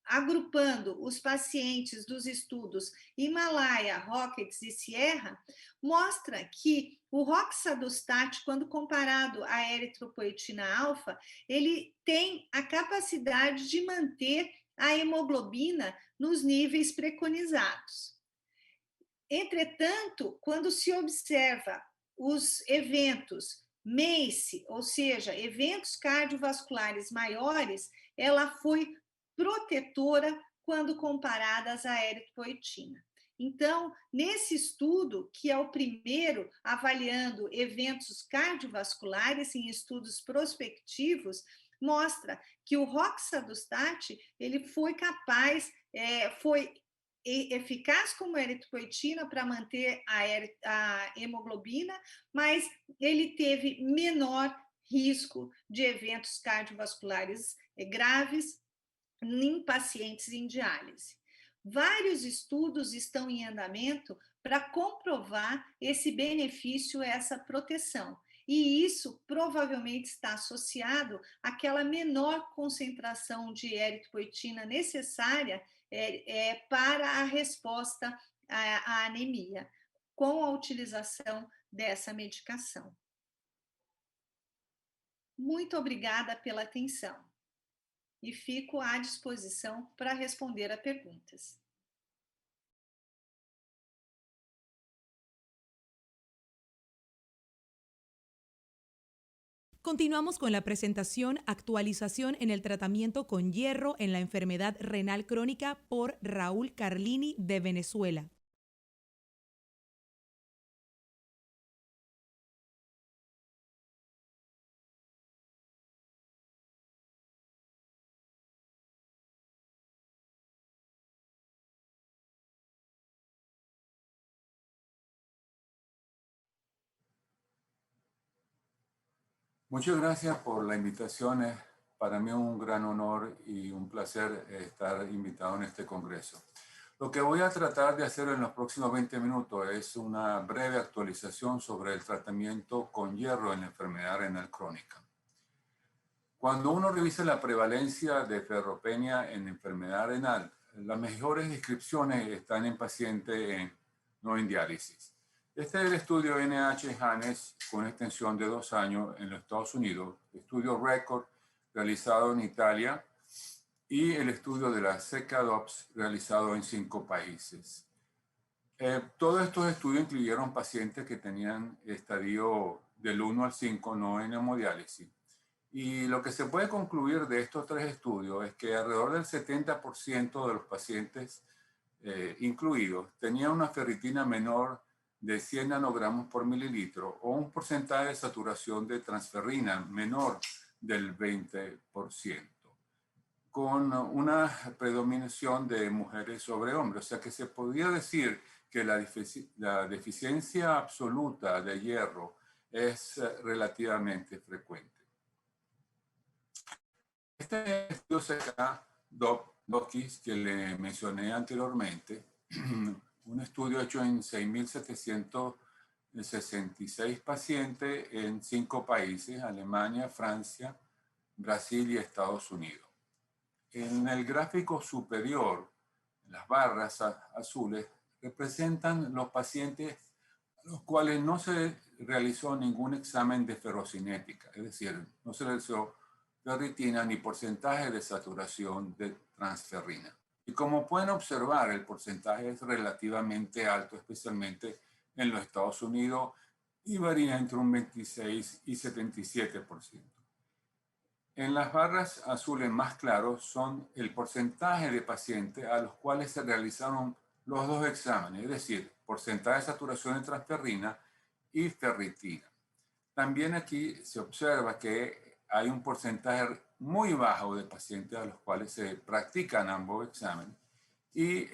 agrupando os pacientes dos estudos Himalaia, Rockets e Sierra, mostra que o roxadustat, quando comparado à eritropoetina alfa, ele tem a capacidade de manter a hemoglobina nos níveis preconizados. Entretanto, quando se observa os eventos MACE, ou seja, eventos cardiovasculares maiores, ela foi protetora quando comparadas à eritropoetina. Então, nesse estudo, que é o primeiro avaliando eventos cardiovasculares em estudos prospectivos, mostra que o roxadustat ele foi capaz, foi eficaz como eritropoetina para manter a hemoglobina, mas ele teve menor risco de eventos cardiovasculares graves em pacientes em diálise. Vários estudos estão em andamento para comprovar esse benefício, essa proteção. E isso provavelmente está associado àquela menor concentração de eritropoetina necessária para a resposta à anemia, com a utilização dessa medicação. Muito obrigada pela atenção e fico à disposição para responder a perguntas. Continuamos con la presentación Actualización en el tratamiento con hierro en la enfermedad renal crónica por Raúl Carlini de Venezuela. Muchas gracias por la invitación. Es para mí un gran honor y un placer estar invitado en este congreso. Lo que voy a tratar de hacer en los próximos 20 minutos es una breve actualización sobre el tratamiento con hierro en la enfermedad renal crónica. Cuando uno revisa la prevalencia de ferropenia en enfermedad renal, las mejores descripciones están en pacientes no en diálisis. Este es el estudio NH-Hannes con extensión de 2 años en los Estados Unidos, estudio RECORD realizado en Italia y el estudio de la SECADOPS realizado en 5 países. Todos estos estudios incluyeron pacientes que tenían estadio del 1 al 5, no en hemodiálisis. Y lo que se puede concluir de estos 3 estudios es que alrededor del 70% de los pacientes incluidos tenían una ferritina menor de 100 nanogramos por mililitro o un porcentaje de saturación de transferrina menor del 20%, con una predominación de mujeres sobre hombres. O sea que se podría decir que la deficiencia absoluta de hierro es relativamente frecuente. Este estudio SECADOPS que le mencioné anteriormente, un estudio hecho en 6.766 pacientes en 5 países, Alemania, Francia, Brasil y Estados Unidos. En el gráfico superior, las barras azules representan los pacientes a los cuales no se realizó ningún examen de ferrocinética, es decir, no se realizó ferritina ni porcentaje de saturación de transferrina. Y como pueden observar, el porcentaje es relativamente alto, especialmente en los Estados Unidos, y varía entre un 26 y 77%. En las barras azules más claros son el porcentaje de pacientes a los cuales se realizaron los 2 exámenes, es decir, porcentaje de saturación de transferrina y ferritina. También aquí se observa que hay un porcentaje muy bajo de pacientes a los cuales se practican ambos exámenes y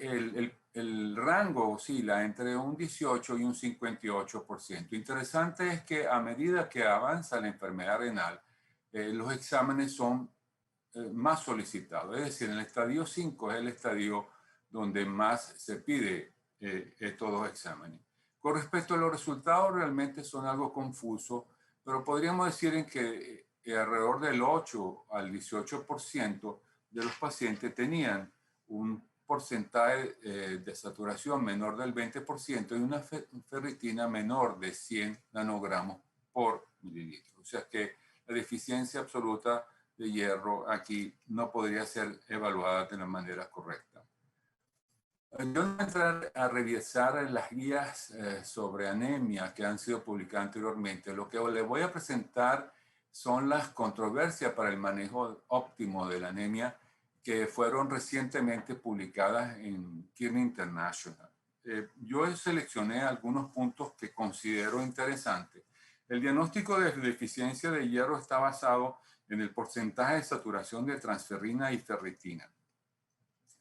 el rango oscila entre un 18 y un 58%. Interesante es que a medida que avanza la enfermedad renal, los exámenes son más solicitados. Es decir, en el estadio 5 es el estadio donde más se pide estos dos exámenes. Con respecto a los resultados, realmente son algo confusos, pero podríamos decir en que alrededor del 8 al 18% de los pacientes tenían un porcentaje de saturación menor del 20% y una ferritina menor de 100 nanogramos por mililitro. O sea que la deficiencia absoluta de hierro aquí no podría ser evaluada de la manera correcta. Yo no voy a entrar a revisar las guías sobre anemia que han sido publicadas anteriormente. Lo que les voy a presentar son las controversias para el manejo óptimo de la anemia que fueron recientemente publicadas en Kidney International. Yo seleccioné algunos puntos que considero interesantes. El diagnóstico de deficiencia de hierro está basado en el porcentaje de saturación de transferrina y ferritina.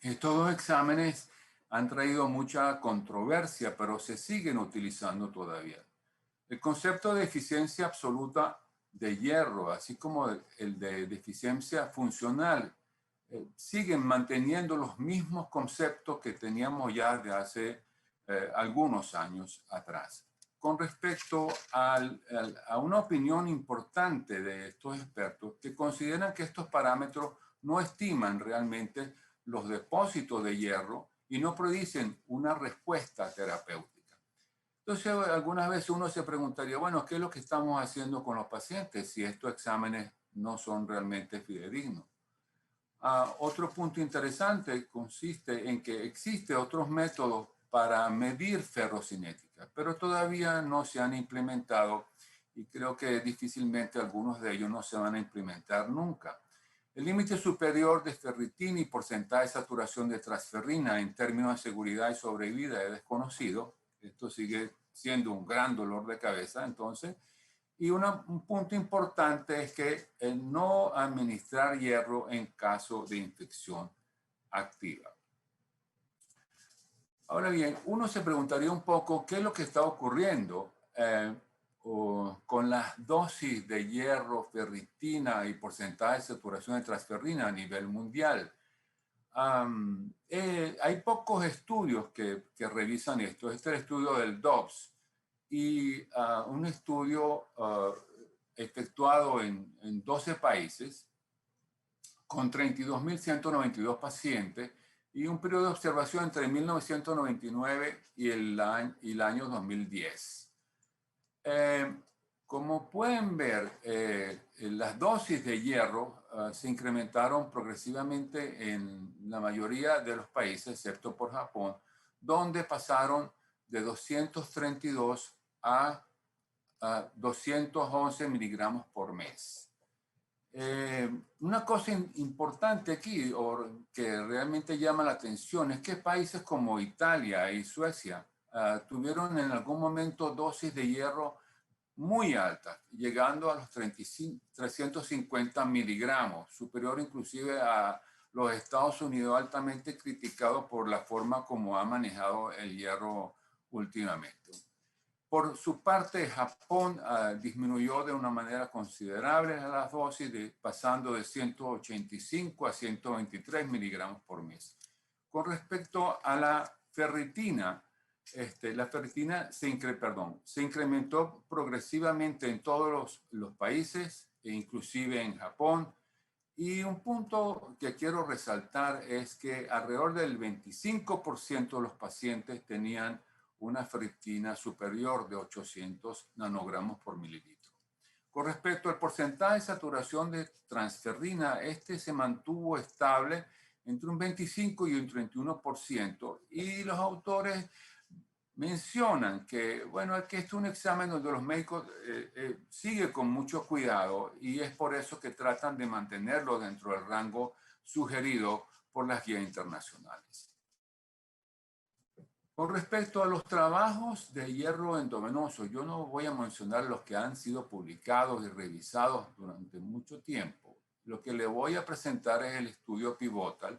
Estos dos exámenes han traído mucha controversia, pero se siguen utilizando todavía. El concepto de deficiencia absoluta de hierro, así como el de deficiencia funcional, siguen manteniendo los mismos conceptos que teníamos ya de hace algunos años atrás. Con respecto a una opinión importante de estos expertos que consideran que estos parámetros no estiman realmente los depósitos de hierro y no producen una respuesta terapéutica. Entonces, algunas veces uno se preguntaría, bueno, ¿qué es lo que estamos haciendo con los pacientes si estos exámenes no son realmente fidedignos? Otro punto interesante consiste en que existen otros métodos para medir ferrocinética, pero todavía no se han implementado y creo que difícilmente algunos de ellos no se van a implementar nunca. El límite superior de ferritina y porcentaje de saturación de transferrina en términos de seguridad y sobrevida es desconocido. Esto sigue siendo un gran dolor de cabeza, entonces. Y un punto importante es que no administrar hierro en caso de infección activa. Ahora bien, uno se preguntaría un poco qué es lo que está ocurriendo con las dosis de hierro, ferritina y porcentaje de saturación de transferrina a nivel mundial. Hay pocos estudios que revisan esto. Este es el estudio del Dobbs y un estudio efectuado en 12 países con 32.192 pacientes y un periodo de observación entre 1999 y el año 2010. Como pueden ver, las dosis de hierro se incrementaron progresivamente en la mayoría de los países, excepto por Japón, donde pasaron de 232 a 211 miligramos por mes. Una cosa importante aquí, que realmente llama la atención, es que países como Italia y Suecia tuvieron en algún momento dosis de hierro muy altas, llegando a los 350 miligramos, superior inclusive a los Estados Unidos, altamente criticados por la forma como ha manejado el hierro últimamente. Por su parte, Japón disminuyó de una manera considerable las dosis, pasando de 185 a 123 miligramos por mes. Con respecto a la ferritina, la ferritina se incrementó progresivamente en todos los países, e inclusive en Japón. Y un punto que quiero resaltar es que alrededor del 25% de los pacientes tenían una ferritina superior de 800 nanogramos por mililitro. Con respecto al porcentaje de saturación de transferrina, se mantuvo estable entre un 25 y un 31%. Y los autores mencionan que, bueno, que este es un examen donde los médicos siguen con mucho cuidado y es por eso que tratan de mantenerlo dentro del rango sugerido por las guías internacionales. Con respecto a los trabajos de hierro endovenoso, yo no voy a mencionar los que han sido publicados y revisados durante mucho tiempo. Lo que le voy a presentar es el estudio pivotal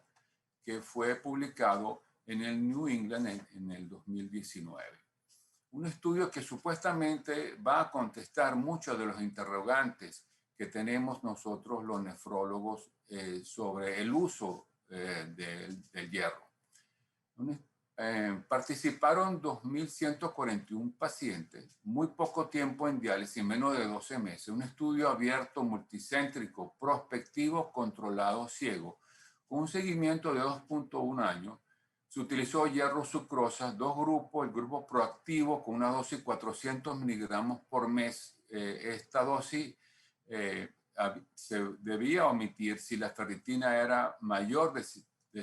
que fue publicado en el New England en el 2019. Un estudio que supuestamente va a contestar muchos de los interrogantes que tenemos nosotros los nefrólogos sobre el uso del hierro. Participaron 2.141 pacientes, muy poco tiempo en diálisis, menos de 12 meses, un estudio abierto, multicéntrico, prospectivo, controlado, ciego, con un seguimiento de 2.1 años. Se utilizó hierro sucrosa, dos grupos, el grupo proactivo con una dosis 400 miligramos por mes. Esta dosis se debía omitir si la ferritina era mayor de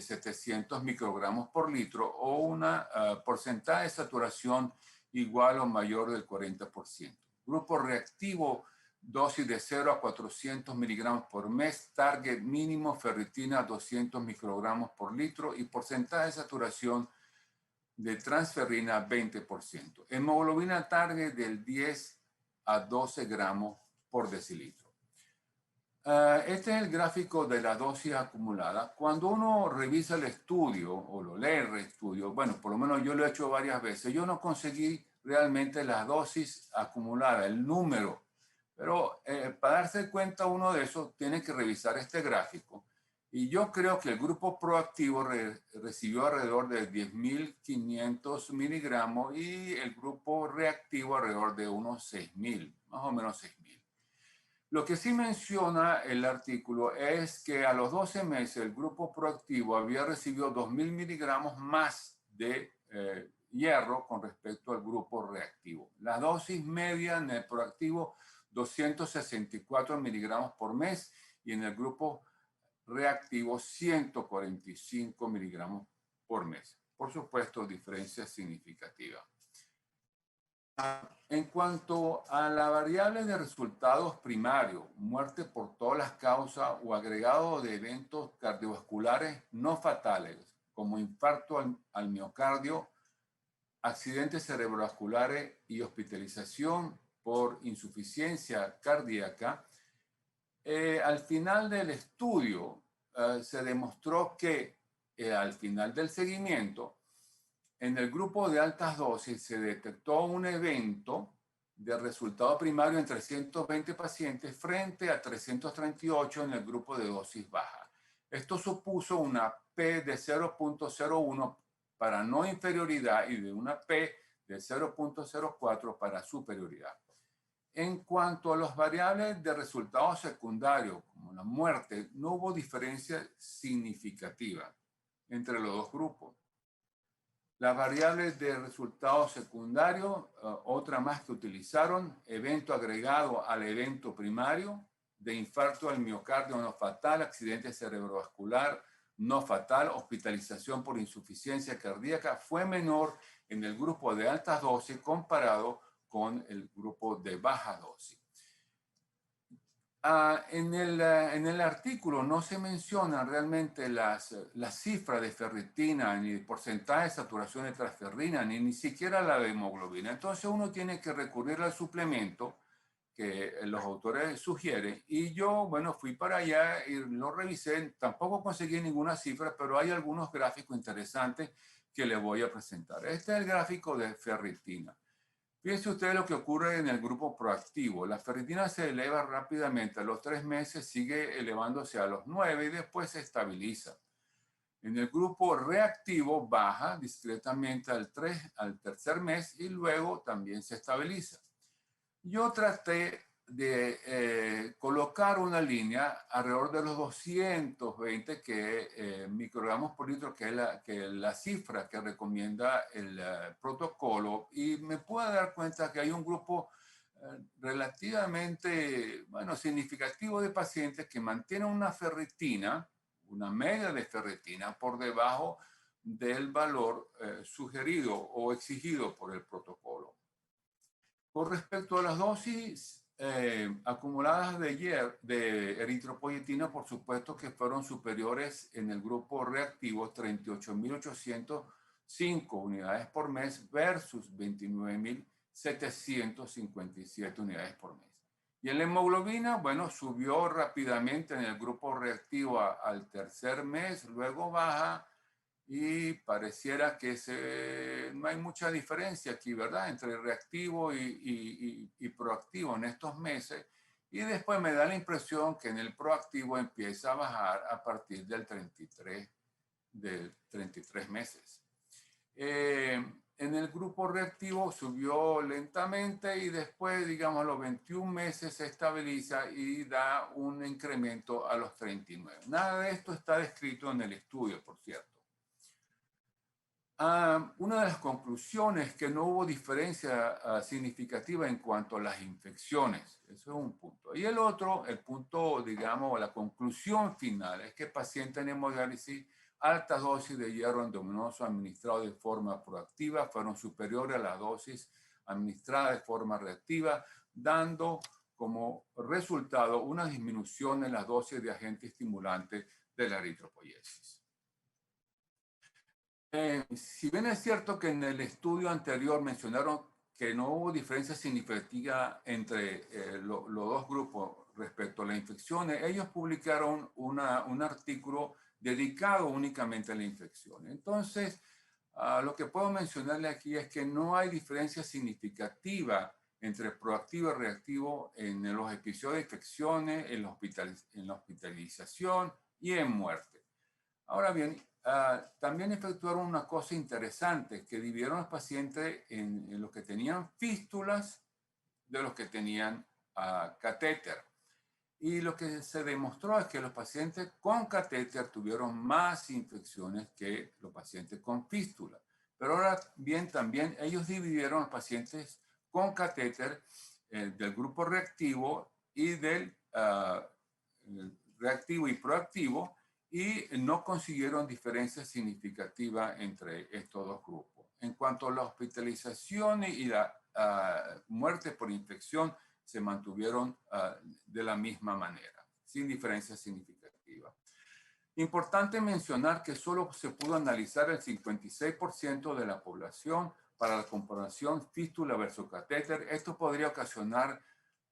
700 microgramos por litro o una porcentaje de saturación igual o mayor del 40%. Grupo reactivo, dosis de 0 a 400 miligramos por mes, target mínimo ferritina 200 microgramos por litro y porcentaje de saturación de transferrina 20%. Hemoglobina target del 10 a 12 gramos por decilitro. Este es el gráfico de la dosis acumulada. Cuando uno revisa el estudio o lo lee el estudio, bueno, por lo menos yo lo he hecho varias veces, yo no conseguí realmente la dosis acumulada, el número, pero para darse cuenta uno de eso tiene que revisar este gráfico. Y yo creo que el grupo proactivo recibió alrededor de 10.500 miligramos y el grupo reactivo alrededor de unos 6.000, más o menos 6.000. Lo que sí menciona el artículo es que a los 12 meses el grupo proactivo había recibido 2.000 miligramos más de hierro con respecto al grupo reactivo. La dosis media en el proactivo 264 miligramos por mes y en el grupo reactivo 145 miligramos por mes. Por supuesto, diferencia significativa. En cuanto a la variable de resultados primarios, muerte por todas las causas o agregado de eventos cardiovasculares no fatales, como infarto al miocardio, accidentes cerebrovasculares y hospitalización por insuficiencia cardíaca, al final del estudio se demostró que al final del seguimiento, en el grupo de altas dosis se detectó un evento de resultado primario en 320 pacientes frente a 338 en el grupo de dosis baja. Esto supuso una P de 0.01 para no inferioridad y de una P de 0.04 para superioridad. En cuanto a las variables de resultados secundarios, como la muerte, no hubo diferencia significativa entre los dos grupos. Las variables de resultados secundarios, otra más que utilizaron, evento agregado al evento primario, de infarto al miocardio no fatal, accidente cerebrovascular no fatal, hospitalización por insuficiencia cardíaca, fue menor en el grupo de altas dosis comparado con el grupo de baja dosis. En el artículo no se mencionan realmente las cifras de ferritina, ni el porcentaje de saturación de transferrina, ni siquiera la de hemoglobina. Entonces uno tiene que recurrir al suplemento que los autores sugieren. Y yo, bueno, fui para allá y lo revisé. Tampoco conseguí ninguna cifra, pero hay algunos gráficos interesantes que les voy a presentar. Este es el gráfico de ferritina. Fíjense ustedes lo que ocurre en el grupo proactivo. La ferritina se eleva rápidamente. A los 3 meses sigue elevándose a los 9 y después se estabiliza. En el grupo reactivo baja discretamente al tercer mes y luego también se estabiliza. Yo traté de colocar una línea alrededor de los 220 microgramos por litro, que es la cifra que recomienda el protocolo, y me puedo dar cuenta que hay un grupo relativamente, significativo de pacientes que mantienen una ferritina, una media de ferritina por debajo del valor sugerido o exigido por el protocolo. Con respecto a las dosis acumuladas de eritropoyetina, por supuesto que fueron superiores en el grupo reactivo, 38.800 5 unidades por mes versus 29.757 unidades por mes. Y en la hemoglobina, bueno, subió rápidamente en el grupo reactivo al tercer mes, luego baja y pareciera que no hay mucha diferencia aquí, ¿verdad? Entre reactivo y proactivo en estos meses. Y después me da la impresión que en el proactivo empieza a bajar a partir del 33 meses. En el grupo reactivo subió lentamente y después, digamos, a los 21 meses se estabiliza y da un incremento a los 39. Nada de esto está descrito en el estudio, por cierto. Una de las conclusiones es que no hubo diferencia significativa en cuanto a las infecciones. Eso es un punto. Y el otro, el punto, digamos, la conclusión final es que pacientes en hemodiálisis, altas dosis de hierro endovenoso administrado de forma proactiva fueron superiores a las dosis administradas de forma reactiva, dando como resultado una disminución en las dosis de agente estimulante de la eritropoiesis. Si bien es cierto que en el estudio anterior mencionaron que no hubo diferencia significativa entre los dos grupos respecto a las infecciones, ellos publicaron un artículo dedicado únicamente a la infección. Entonces, lo que puedo mencionarle aquí es que no hay diferencia significativa entre proactivo y reactivo en los episodios de infecciones, en la hospitalización y en muerte. Ahora bien, también efectuaron una cosa interesante, que dividieron a los pacientes en los que tenían fístulas de los que tenían catéter. Y lo que se demostró es que los pacientes con catéter tuvieron más infecciones que los pacientes con fístula. Pero ahora bien, también ellos dividieron a los pacientes con catéter del grupo reactivo y del reactivo y proactivo, y no consiguieron diferencia significativa entre estos dos grupos. En cuanto a la hospitalización y la muerte por infección, se mantuvieron de la misma manera, sin diferencia significativa. Importante mencionar que solo se pudo analizar el 56% de la población para la comparación fístula versus catéter. Esto podría ocasionar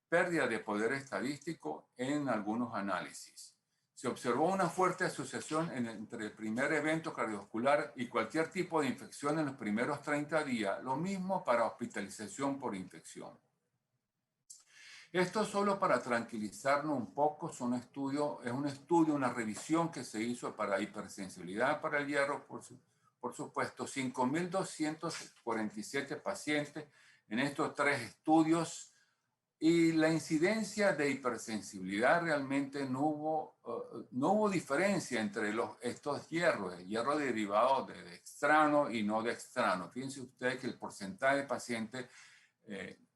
pérdida de poder estadístico en algunos análisis. Se observó una fuerte asociación entre el primer evento cardiovascular y cualquier tipo de infección en los primeros 30 días, lo mismo para hospitalización por infección. Esto solo para tranquilizarnos un poco, es un estudio, una revisión que se hizo para hipersensibilidad para el hierro, por supuesto, 5.247 pacientes en estos 3 estudios. Y la incidencia de hipersensibilidad realmente no hubo diferencia entre estos hierros, el hierro derivado de dextrano y no dextrano. Fíjense ustedes que el porcentaje de pacientes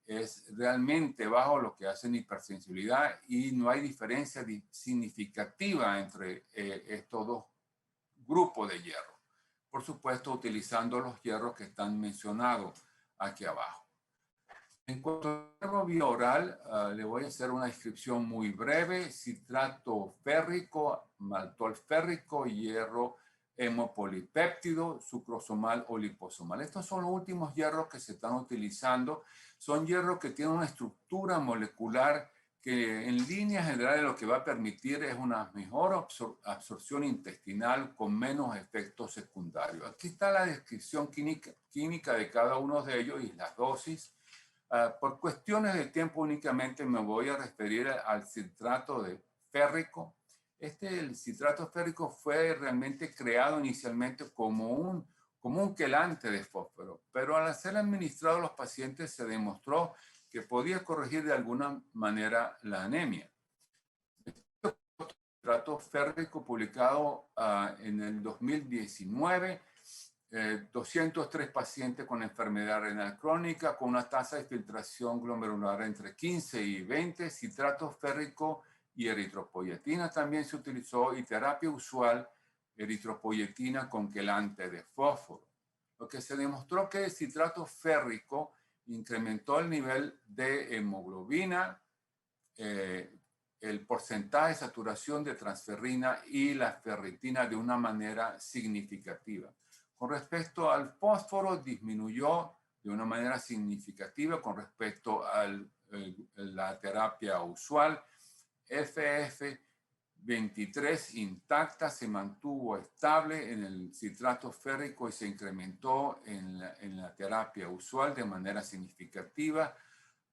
es realmente bajo lo que hacen hipersensibilidad y no hay diferencia significativa entre estos dos grupos de hierro. Por supuesto, utilizando los hierros que están mencionados aquí abajo. En cuanto al hierro vía oral, le voy a hacer una descripción muy breve. Citrato férrico, maltol férrico, hierro hemopolipéptido, sucrosomal o liposomal. Estos son los últimos hierros que se están utilizando. Son hierros que tienen una estructura molecular que en líneas generales lo que va a permitir es una mejor absorción intestinal con menos efectos secundarios. Aquí está la descripción química de cada uno de ellos y las dosis. Por cuestiones de tiempo únicamente me voy a referir al citrato de férrico. El citrato férrico fue realmente creado inicialmente como un quelante de fósforo, pero al ser administrado a los pacientes se demostró que podía corregir de alguna manera la anemia. El citrato férrico publicado en el 2019, 203 pacientes con enfermedad renal crónica con una tasa de filtración glomerular entre 15 y 20, citrato férrico y eritropoyetina también se utilizó y terapia usual eritropoyetina con quelante de fósforo. Lo que se demostró que el citrato férrico incrementó el nivel de hemoglobina, el porcentaje de saturación de transferrina y la ferritina de una manera significativa. Con respecto al fósforo, disminuyó de una manera significativa con respecto a la terapia usual. FF23 intacta, se mantuvo estable en el citrato férrico y se incrementó en la terapia usual de manera significativa.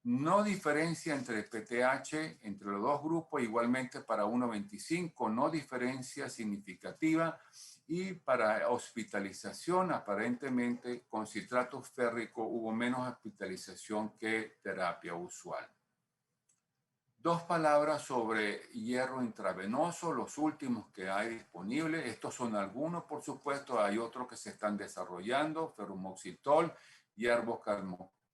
No diferencia entre PTH entre los dos grupos, igualmente para 1.25, no diferencia significativa. Y para hospitalización, aparentemente con citrato férrico hubo menos hospitalización que terapia usual. Dos palabras sobre hierro intravenoso, los últimos que hay disponibles. Estos son algunos, por supuesto, hay otros que se están desarrollando: ferromoxitol, hierro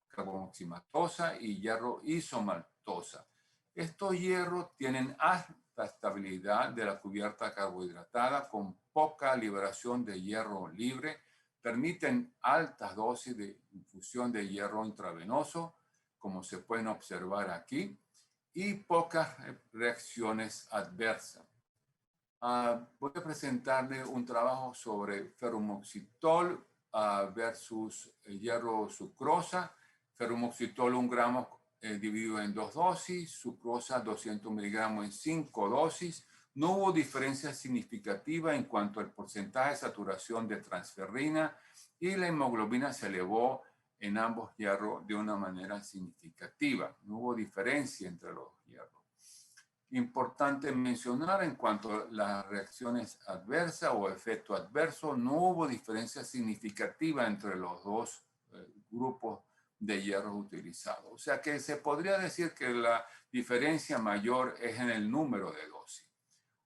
carbomoximatosa y hierro isomaltosa. Estos hierros tienen alta estabilidad de la cubierta carbohidratada con poca liberación de hierro libre, permiten altas dosis de infusión de hierro intravenoso, como se pueden observar aquí, y pocas reacciones adversas. Voy a presentarle un trabajo sobre ferromoxitol versus hierro sucrosa. Ferromoxitol 1 gramo dividido en 2 dosis, sucrosa 200 miligramos en 5 dosis. No hubo diferencia significativa en cuanto al porcentaje de saturación de transferrina y la hemoglobina se elevó en ambos hierros de una manera significativa. No hubo diferencia entre los hierros. Importante mencionar en cuanto a las reacciones adversas o efecto adverso, no hubo diferencia significativa entre los dos grupos de hierro utilizados. O sea que se podría decir que la diferencia mayor es en el número de dosis.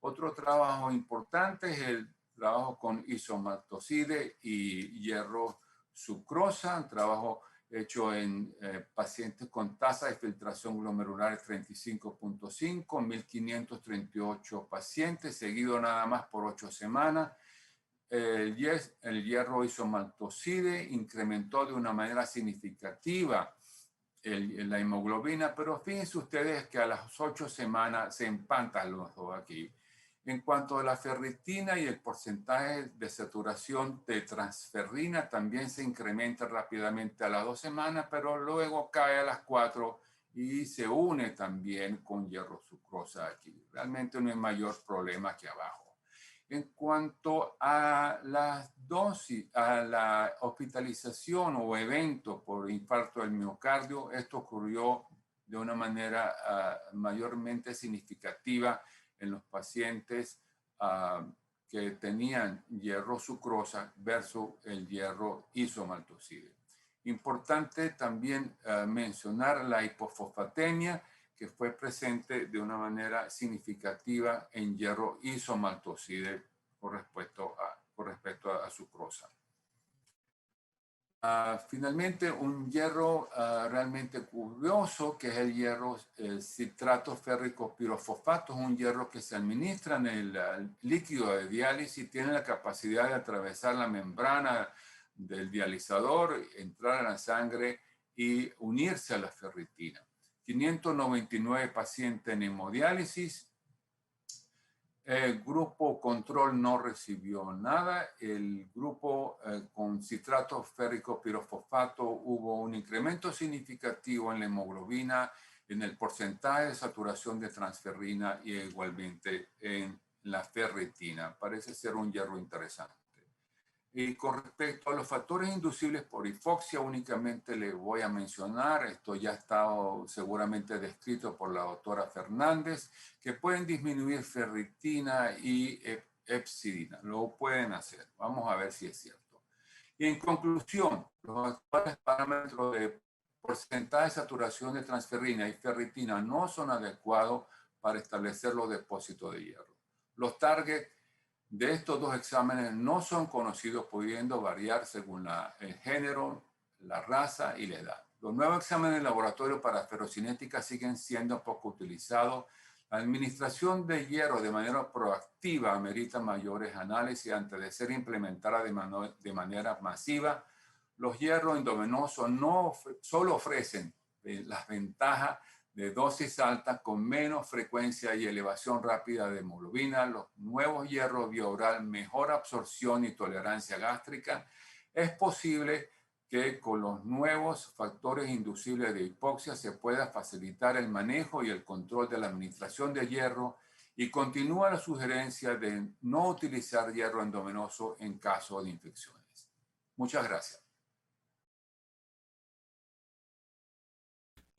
Otro trabajo importante es el trabajo con isomaltoside y hierro sucrosa, un trabajo hecho en pacientes con tasa de filtración glomerular 35.5, 1.538 pacientes, seguido nada más por 8 semanas. El hierro isomaltoside incrementó de una manera significativa la hemoglobina, pero fíjense ustedes que a las 8 semanas se empatan los dos aquí. En cuanto a la ferritina y el porcentaje de saturación de transferrina, también se incrementa rápidamente a las 2 semanas, pero luego cae a las 4 y se une también con hierro sucrosa aquí. Realmente no hay mayor problema que abajo. En cuanto a las dosis, a la hospitalización o evento por infarto del miocardio, esto ocurrió de una manera mayormente significativa en los pacientes que tenían hierro sucrosa versus el hierro isomaltoside. Importante también mencionar la hipofosfatemia, que fue presente de una manera significativa en hierro isomaltoside con respecto a sucrosa. Finalmente, un hierro realmente curioso, que es el hierro citrato férrico pirofosfato, es un hierro que se administra en el líquido de diálisis, tiene la capacidad de atravesar la membrana del dializador, entrar a la sangre y unirse a la ferritina. 599 pacientes en hemodiálisis. El grupo control no recibió nada. El grupo con citrato férrico pirofosfato hubo un incremento significativo en la hemoglobina, en el porcentaje de saturación de transferrina y igualmente en la ferritina. Parece ser un hierro interesante. Y con respecto a los factores inducibles por hipoxia, únicamente le voy a mencionar, esto ya ha estado seguramente descrito por la doctora Fernández, que pueden disminuir ferritina y hepcidina. Lo pueden hacer. Vamos a ver si es cierto. Y en conclusión, los actuales parámetros de porcentaje de saturación de transferrina y ferritina no son adecuados para establecer los depósitos de hierro. Los targets de estos dos exámenes no son conocidos, pudiendo variar según el género, la raza y la edad. Los nuevos exámenes de laboratorio para ferrocinética siguen siendo poco utilizados. La administración de hierro de manera proactiva amerita mayores análisis antes de ser implementada de manera masiva. Los hierros endovenosos no solo ofrecen las ventajas de dosis altas con menos frecuencia y elevación rápida de hemoglobina, los nuevos hierros vía oral, mejor absorción y tolerancia gástrica, es posible que con los nuevos factores inducibles de hipoxia se pueda facilitar el manejo y el control de la administración de hierro, y continúa la sugerencia de no utilizar hierro endovenoso en caso de infecciones. Muchas gracias.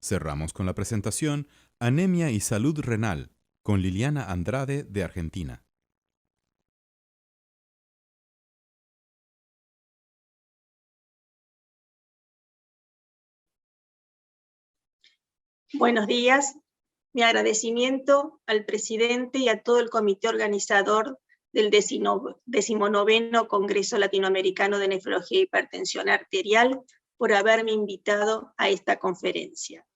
Cerramos con la presentación Anemia y Salud Renal con Liliana Andrade de Argentina. Buenos días. Mi agradecimiento al presidente y a todo el comité organizador del 19º Congreso Latinoamericano de Nefrología e Hipertensión Arterial por haberme invitado a esta conferencia.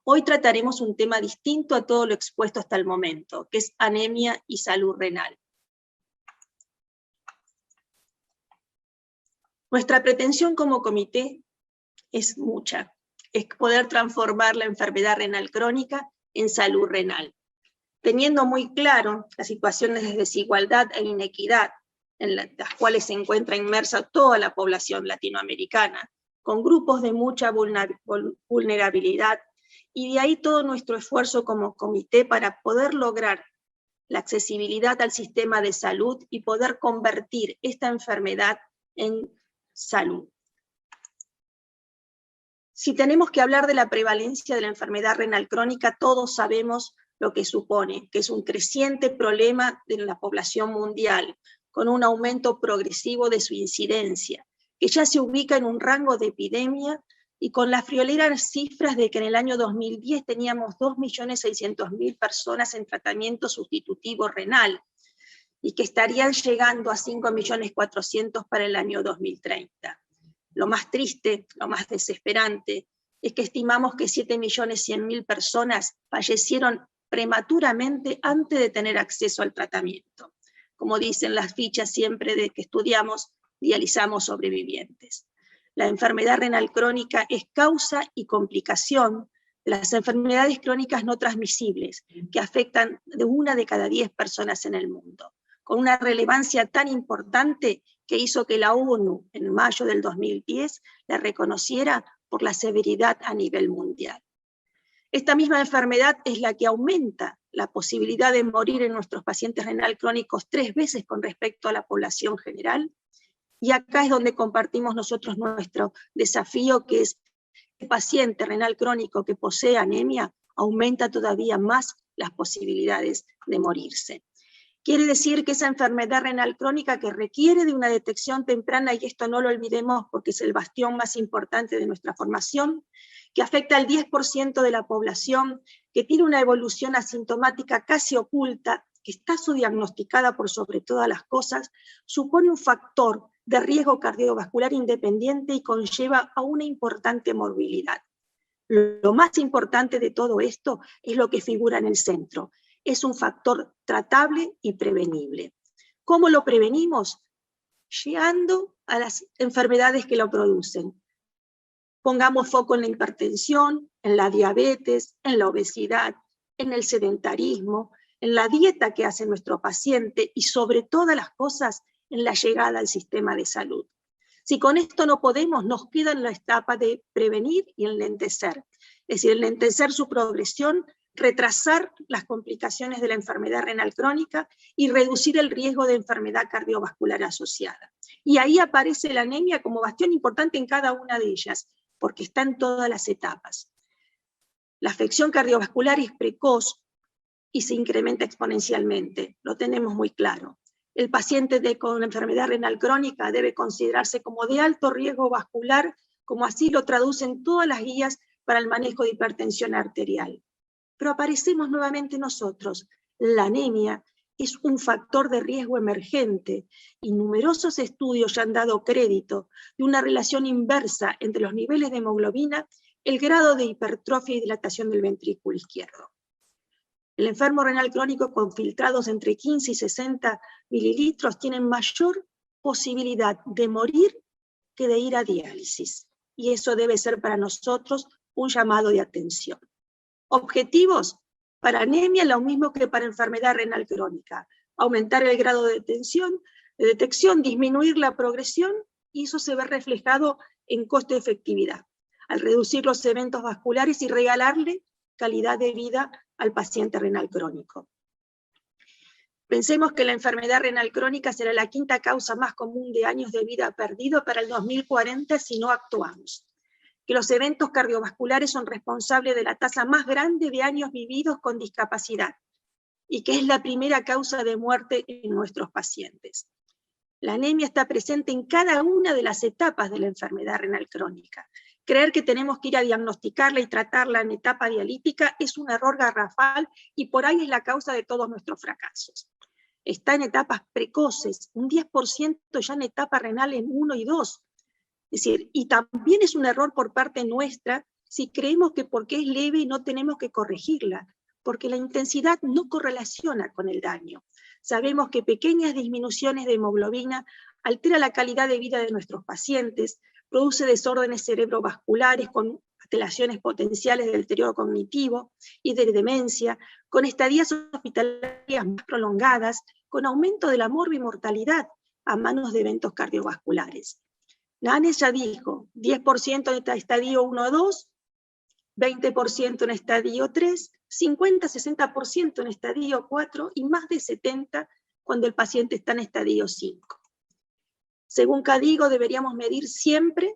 Hoy trataremos un tema distinto a todo lo expuesto hasta el momento, que es anemia y salud renal. Nuestra pretensión como comité es mucha, es poder transformar la enfermedad renal crónica en salud renal, teniendo muy claro las situaciones de desigualdad e inequidad en las cuales se encuentra inmersa toda la población latinoamericana, con grupos de mucha vulnerabilidad, y de ahí todo nuestro esfuerzo como comité para poder lograr la accesibilidad al sistema de salud y poder convertir esta enfermedad en salud. Si tenemos que hablar de la prevalencia de la enfermedad renal crónica, todos sabemos lo que supone, que es un creciente problema de la población mundial, con un aumento progresivo de su incidencia, que ya se ubica en un rango de epidemia y con las frioleras cifras de que en el año 2010 teníamos 2.600.000 personas en tratamiento sustitutivo renal, y que estarían llegando a 5.400.000 para el año 2030. Lo más triste, lo más desesperante, es que estimamos que 7.100.000 personas fallecieron prematuramente antes de tener acceso al tratamiento. Como dicen las fichas siempre de que estudiamos, dializamos sobrevivientes. La enfermedad renal crónica es causa y complicación de las enfermedades crónicas no transmisibles, que afectan de 1 de cada 10 personas en el mundo, con una relevancia tan importante que hizo que la ONU en mayo del 2010 la reconociera por la severidad a nivel mundial. Esta misma enfermedad es la que aumenta la posibilidad de morir en nuestros pacientes renal crónicos 3 veces con respecto a la población general, y acá es donde compartimos nosotros nuestro desafío, que es el paciente renal crónico que posee anemia aumenta todavía más las posibilidades de morirse. Quiere decir que esa enfermedad renal crónica que requiere de una detección temprana, y esto no lo olvidemos porque es el bastión más importante de nuestra formación, que afecta al 10% de la población, que tiene una evolución asintomática casi oculta, que está subdiagnosticada por sobre todas las cosas, supone un factor de riesgo cardiovascular independiente y conlleva a una importante morbilidad. Lo más importante de todo esto es lo que figura en el centro. Es un factor tratable y prevenible. ¿Cómo lo prevenimos? Llegando a las enfermedades que lo producen. Pongamos foco en la hipertensión, en la diabetes, en la obesidad, en el sedentarismo, en la dieta que hace nuestro paciente y sobre todas las cosas en la llegada al sistema de salud. Si con esto no podemos, nos queda en la etapa de prevenir y enlentecer. Es decir, enlentecer su progresión, retrasar las complicaciones de la enfermedad renal crónica y reducir el riesgo de enfermedad cardiovascular asociada. Y ahí aparece la anemia como bastión importante en cada una de ellas, porque está en todas las etapas. La afección cardiovascular es precoz y se incrementa exponencialmente, lo tenemos muy claro. El paciente con enfermedad renal crónica debe considerarse como de alto riesgo vascular, como así lo traducen todas las guías para el manejo de hipertensión arterial. Pero aparecemos nuevamente nosotros. La anemia es un factor de riesgo emergente y numerosos estudios ya han dado crédito de una relación inversa entre los niveles de hemoglobina, el grado de hipertrofia y dilatación del ventrículo izquierdo. El enfermo renal crónico con filtrados entre 15 y 60 mililitros tiene mayor posibilidad de morir que de ir a diálisis. Y eso debe ser para nosotros un llamado de atención. Objetivos para anemia, lo mismo que para enfermedad renal crónica. Aumentar el grado de detección, disminuir la progresión, y eso se ve reflejado en costo-efectividad, al reducir los eventos vasculares y regalarle calidad de vida al paciente renal crónico. Pensemos que la enfermedad renal crónica será la quinta causa más común de años de vida perdido para el 2040 si no actuamos. Que los eventos cardiovasculares son responsables de la tasa más grande de años vividos con discapacidad, y que es la primera causa de muerte en nuestros pacientes. La anemia está presente en cada una de las etapas de la enfermedad renal crónica. Creer que tenemos que ir a diagnosticarla y tratarla en etapa dialítica es un error garrafal, y por ahí es la causa de todos nuestros fracasos. Está en etapas precoces, un 10% ya en etapa renal en 1 y 2. Es decir, y también es un error por parte nuestra si creemos que porque es leve no tenemos que corregirla, porque la intensidad no correlaciona con el daño. Sabemos que pequeñas disminuciones de hemoglobina alteran la calidad de vida de nuestros pacientes, produce desórdenes cerebrovasculares con alteraciones potenciales de deterioro cognitivo y de demencia, con estadías hospitalarias más prolongadas, con aumento de la morbimortalidad a manos de eventos cardiovasculares. Nanes ya dijo, 10% en estadio 1 o 2, 20% en estadio 3, 50-60% en estadio 4 y más de 70% cuando el paciente está en estadio 5. Según CADIGO deberíamos medir siempre,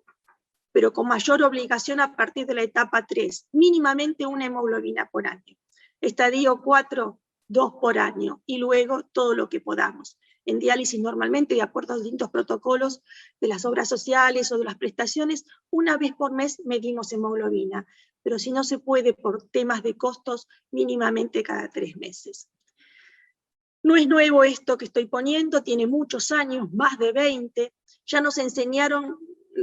pero con mayor obligación a partir de la etapa 3, mínimamente una hemoglobina por año. Estadio 4, 2 por año, y luego todo lo que podamos. En diálisis normalmente, de acuerdo a distintos protocolos de las obras sociales o de las prestaciones, una vez por mes medimos hemoglobina, pero si no se puede por temas de costos, mínimamente cada 3 meses. No es nuevo esto que estoy poniendo, tiene muchos años, más de 20, ya nos enseñaron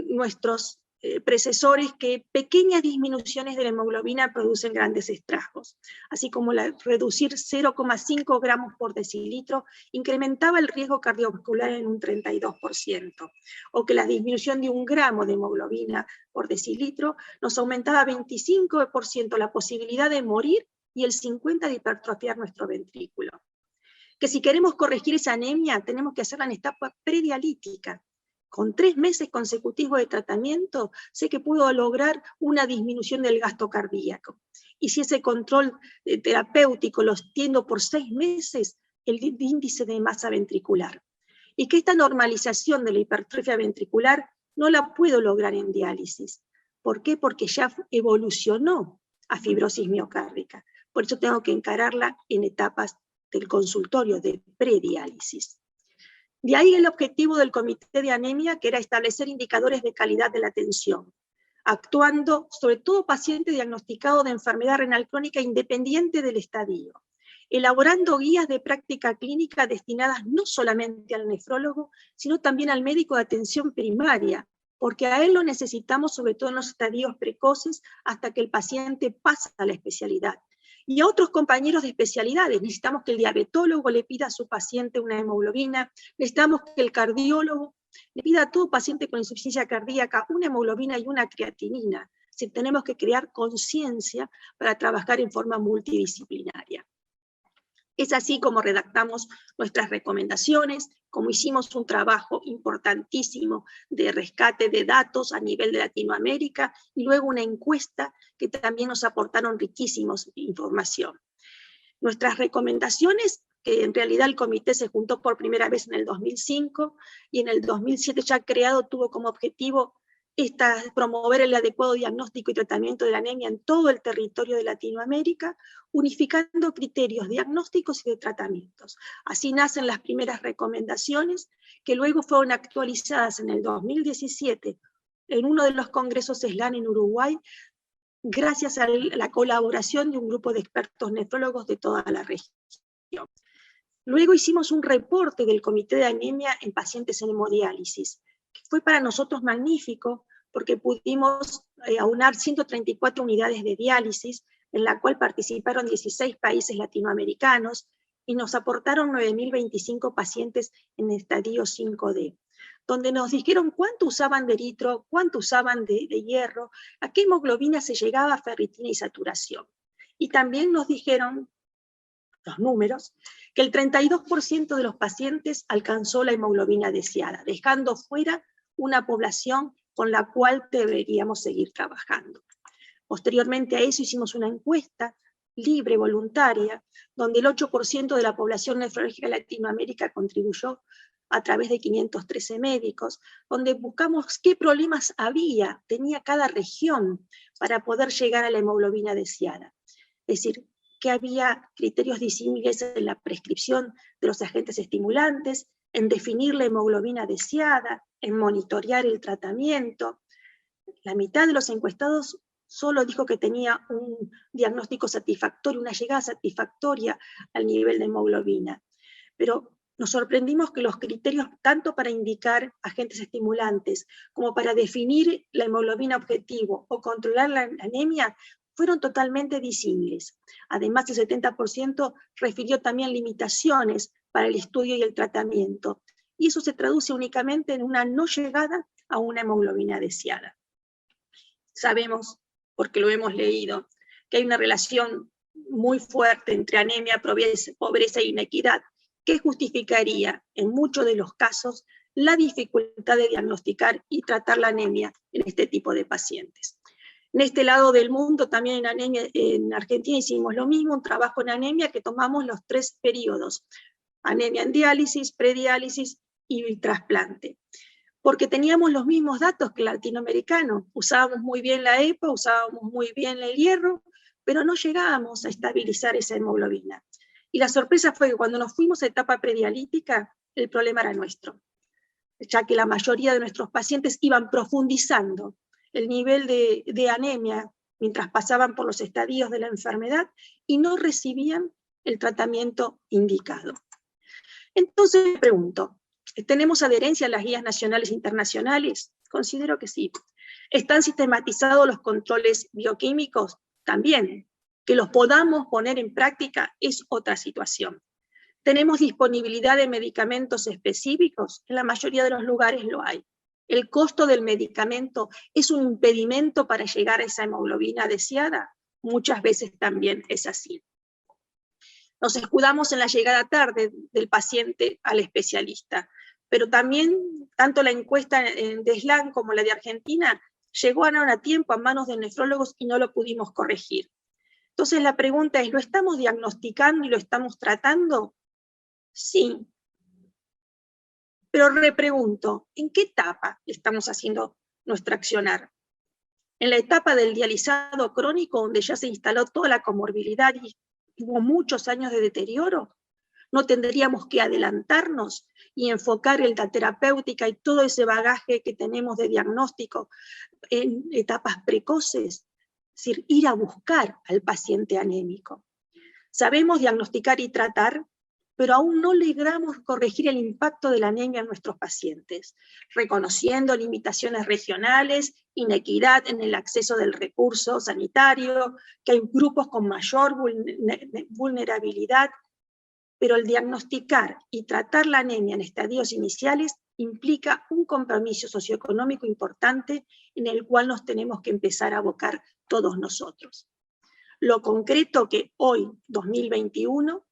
nuestros predecesores que pequeñas disminuciones de la hemoglobina producen grandes estragos, así como reducir 0,5 gramos por decilitro incrementaba el riesgo cardiovascular en un 32%, o que la disminución de 1 gramo de hemoglobina por decilitro nos aumentaba 25% la posibilidad de morir y el 50% de hipertrofiar nuestro ventrículo. Que si queremos corregir esa anemia tenemos que hacerla en etapa predialítica. Con 3 meses consecutivos de tratamiento, sé que puedo lograr una disminución del gasto cardíaco. Y si ese control terapéutico lo extiendo por 6 meses, el índice de masa ventricular. Y que esta normalización de la hipertrofia ventricular no la puedo lograr en diálisis. ¿Por qué? Porque ya evolucionó a fibrosis miocárdica. Por eso tengo que encararla en etapas del consultorio de prediálisis. De ahí el objetivo del Comité de Anemia, que era establecer indicadores de calidad de la atención, actuando sobre todo paciente diagnosticado de enfermedad renal crónica independiente del estadio, elaborando guías de práctica clínica destinadas no solamente al nefrólogo, sino también al médico de atención primaria, porque a él lo necesitamos sobre todo en los estadios precoces hasta que el paciente pasa a la especialidad. Y a otros compañeros de especialidades, necesitamos que el diabetólogo le pida a su paciente una hemoglobina, necesitamos que el cardiólogo le pida a todo paciente con insuficiencia cardíaca una hemoglobina y una creatinina. Si tenemos que crear conciencia para trabajar en forma multidisciplinaria. Es así como redactamos nuestras recomendaciones, como hicimos un trabajo importantísimo de rescate de datos a nivel de Latinoamérica, y luego una encuesta que también nos aportaron riquísimos información. Nuestras recomendaciones, que en realidad el comité se juntó por primera vez en el 2005, y en el 2007 ya creado, tuvo como objetivo promover el adecuado diagnóstico y tratamiento de la anemia en todo el territorio de Latinoamérica, unificando criterios diagnósticos y de tratamientos. Así nacen las primeras recomendaciones, que luego fueron actualizadas en el 2017 en uno de los congresos SLAN en Uruguay, gracias a la colaboración de un grupo de expertos nefrólogos de toda la región. Luego hicimos un reporte del Comité de Anemia en pacientes en hemodiálisis, que fue para nosotros magnífico, porque pudimos aunar 134 unidades de diálisis, en la cual participaron 16 países latinoamericanos, y nos aportaron 9.025 pacientes en estadio 5D, donde nos dijeron cuánto usaban de eritro, cuánto usaban de hierro, a qué hemoglobina se llegaba, ferritina y saturación. Y también nos dijeron los números, que el 32% de los pacientes alcanzó la hemoglobina deseada, dejando fuera una población con la cual deberíamos seguir trabajando. Posteriormente a eso hicimos una encuesta libre, voluntaria, donde el 8% de la población nefrológica de Latinoamérica contribuyó a través de 513 médicos, donde buscamos qué problemas tenía cada región para poder llegar a la hemoglobina deseada. Es decir, que había criterios disímiles en la prescripción de los agentes estimulantes, en definir la hemoglobina deseada, en monitorear el tratamiento. La mitad de los encuestados solo dijo que tenía un diagnóstico satisfactorio, una llegada satisfactoria al nivel de hemoglobina. Pero nos sorprendimos que los criterios, tanto para indicar agentes estimulantes como para definir la hemoglobina objetivo o controlar la anemia, fueron totalmente disímiles. Además, el 70% refirió también limitaciones para el estudio y el tratamiento. Y eso se traduce únicamente en una no llegada a una hemoglobina deseada. Sabemos, porque lo hemos leído, que hay una relación muy fuerte entre anemia, pobreza e inequidad, que justificaría, en muchos de los casos, la dificultad de diagnosticar y tratar la anemia en este tipo de pacientes. En este lado del mundo, también en Argentina hicimos lo mismo, un trabajo en anemia que tomamos los 3 periodos, anemia en diálisis, prediálisis y trasplante, porque teníamos los mismos datos que el latinoamericano, usábamos muy bien la EPA, usábamos muy bien el hierro, pero no llegábamos a estabilizar esa hemoglobina. Y la sorpresa fue que cuando nos fuimos a etapa predialítica, el problema era nuestro, ya que la mayoría de nuestros pacientes iban profundizando el nivel de anemia mientras pasaban por los estadios de la enfermedad y no recibían el tratamiento indicado. Entonces me pregunto, ¿tenemos adherencia a las guías nacionales e internacionales? Considero que sí. ¿Están sistematizados los controles bioquímicos? También. Que los podamos poner en práctica es otra situación. ¿Tenemos disponibilidad de medicamentos específicos? En la mayoría de los lugares lo hay. ¿El costo del medicamento es un impedimento para llegar a esa hemoglobina deseada? Muchas veces también es así. Nos escudamos en la llegada tarde del paciente al especialista, pero también, tanto la encuesta de SLAN como la de Argentina, llegaron a tiempo a manos de nefrólogos y no lo pudimos corregir. Entonces la pregunta es, ¿lo estamos diagnosticando y lo estamos tratando? Sí. Pero repregunto, ¿en qué etapa estamos haciendo nuestro accionar? ¿En la etapa del dializado crónico, donde ya se instaló toda la comorbilidad y hubo muchos años de deterioro? ¿No tendríamos que adelantarnos y enfocar la terapéutica y todo ese bagaje que tenemos de diagnóstico en etapas precoces? Es decir, ir a buscar al paciente anémico. Sabemos diagnosticar y tratar, pero aún no logramos corregir el impacto de la anemia en nuestros pacientes, reconociendo limitaciones regionales, inequidad en el acceso del recurso sanitario, que hay grupos con mayor vulnerabilidad, pero el diagnosticar y tratar la anemia en estadios iniciales implica un compromiso socioeconómico importante en el cual nos tenemos que empezar a abocar todos nosotros. Lo concreto que hoy, 2021,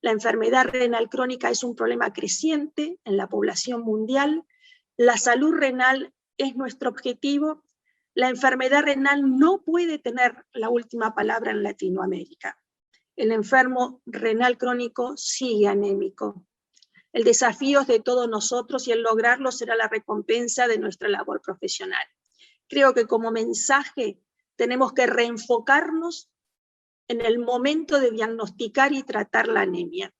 la enfermedad renal crónica es un problema creciente en la población mundial, la salud renal es nuestro objetivo, la enfermedad renal no puede tener la última palabra en Latinoamérica. El enfermo renal crónico sigue anémico. El desafío es de todos nosotros y el lograrlo será la recompensa de nuestra labor profesional. Creo que como mensaje tenemos que reenfocarnos en el momento de diagnosticar y tratar la anemia.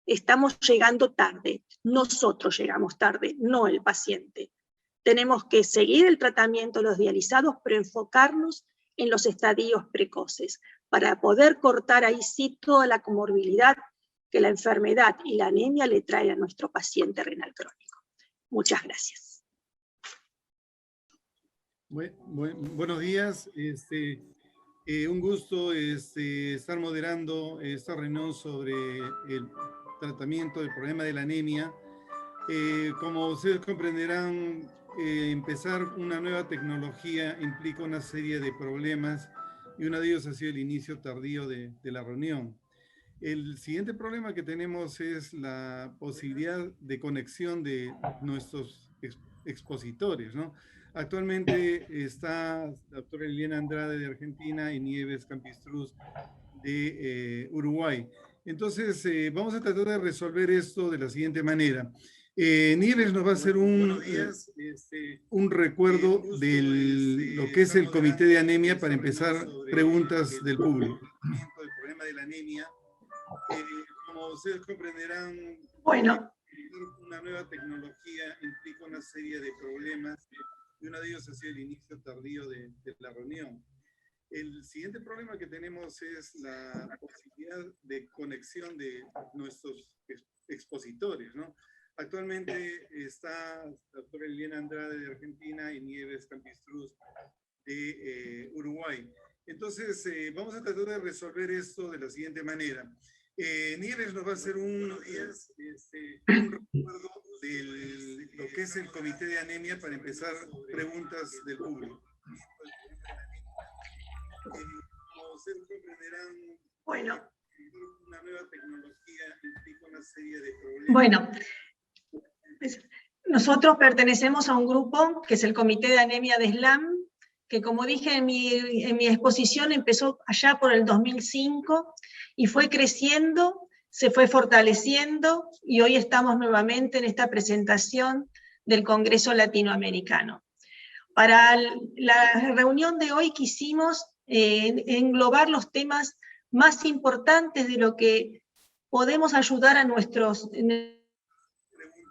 Estamos llegando tarde, nosotros llegamos tarde, no el paciente. Tenemos que seguir el tratamiento de los dializados, pero enfocarnos en los estadios precoces, para poder cortar ahí sí toda la comorbilidad que la enfermedad y la anemia le trae a nuestro paciente renal crónico. Muchas gracias. Buenos días. Un gusto estar moderando esta reunión sobre el tratamiento del problema de la anemia. Como ustedes comprenderán, empezar una nueva tecnología implica una serie de problemas y uno de ellos ha sido el inicio tardío de la reunión. El siguiente problema que tenemos es la posibilidad de conexión de nuestros expositores, ¿no? Actualmente está la doctora Liliana Andrade de Argentina y Nieves Campistruz de Uruguay. Entonces, vamos a tratar de resolver esto de la siguiente manera. Nieves nos va a hacer un recuerdo de lo que es el Comité de Anemia para empezar preguntas del público. El problema de la anemia, como ustedes comprenderán, Bueno, una nueva tecnología implica una serie de problemas y uno de ellos ha sido el inicio tardío de la reunión. El siguiente problema que tenemos es la posibilidad de conexión de nuestros expositores, ¿no? Actualmente está la doctora Liliana Andrade de Argentina y Nieves Campistruz de Uruguay. Entonces, vamos a tratar de resolver esto de la siguiente manera. Nieves nos va a hacer un recuerdo de lo que es el Comité de Anemia para empezar preguntas del público. Como ustedes comprenderán, bueno, una nueva tecnología implica una serie de problemas. bueno. Nosotros pertenecemos a un grupo que es el Comité de Anemia de SLAM, que como dije en mi exposición empezó allá por el 2005 y fue creciendo, se fue fortaleciendo y hoy estamos nuevamente en esta presentación del Congreso Latinoamericano. Para la reunión de hoy quisimos englobar los temas más importantes de lo que podemos ayudar a nuestros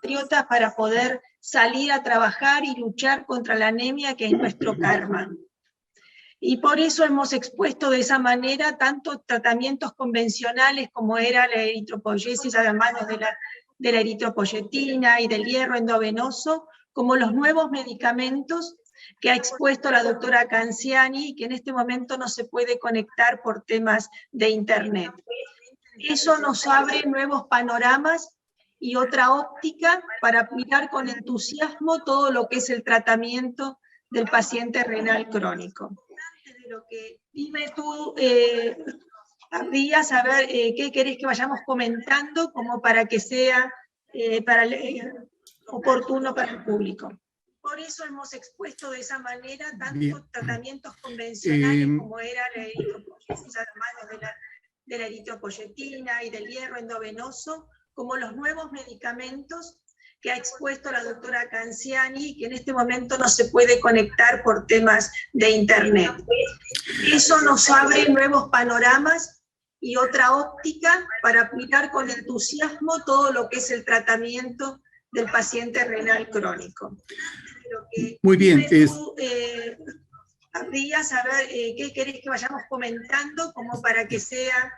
patriotas para poder salir a trabajar y luchar contra la anemia, que es nuestro karma. Y por eso hemos expuesto de esa manera tanto tratamientos convencionales como era la eritropoyesis a manos de la eritropoyetina y del hierro endovenoso, como los nuevos medicamentos que ha expuesto la doctora Canciani, que en este momento no se puede conectar por temas de internet. Eso nos abre nuevos panoramas y otra óptica para mirar con entusiasmo todo lo que es el tratamiento del paciente renal crónico. Antes de lo que dime tú, Díaz, a ver qué querés que vayamos comentando como para que sea oportuno para el público. Por eso hemos expuesto de esa manera tanto tratamientos convencionales como era la eritropoyesis a manos de la eritropoyetina y del hierro endovenoso, como los nuevos medicamentos que ha expuesto la doctora Canciani, que en este momento no se puede conectar por temas de internet. Eso nos abre nuevos panoramas y otra óptica para mirar con entusiasmo todo lo que es el tratamiento del paciente renal crónico. Muy bien. Díaz, a ver qué querés que vayamos comentando como para que sea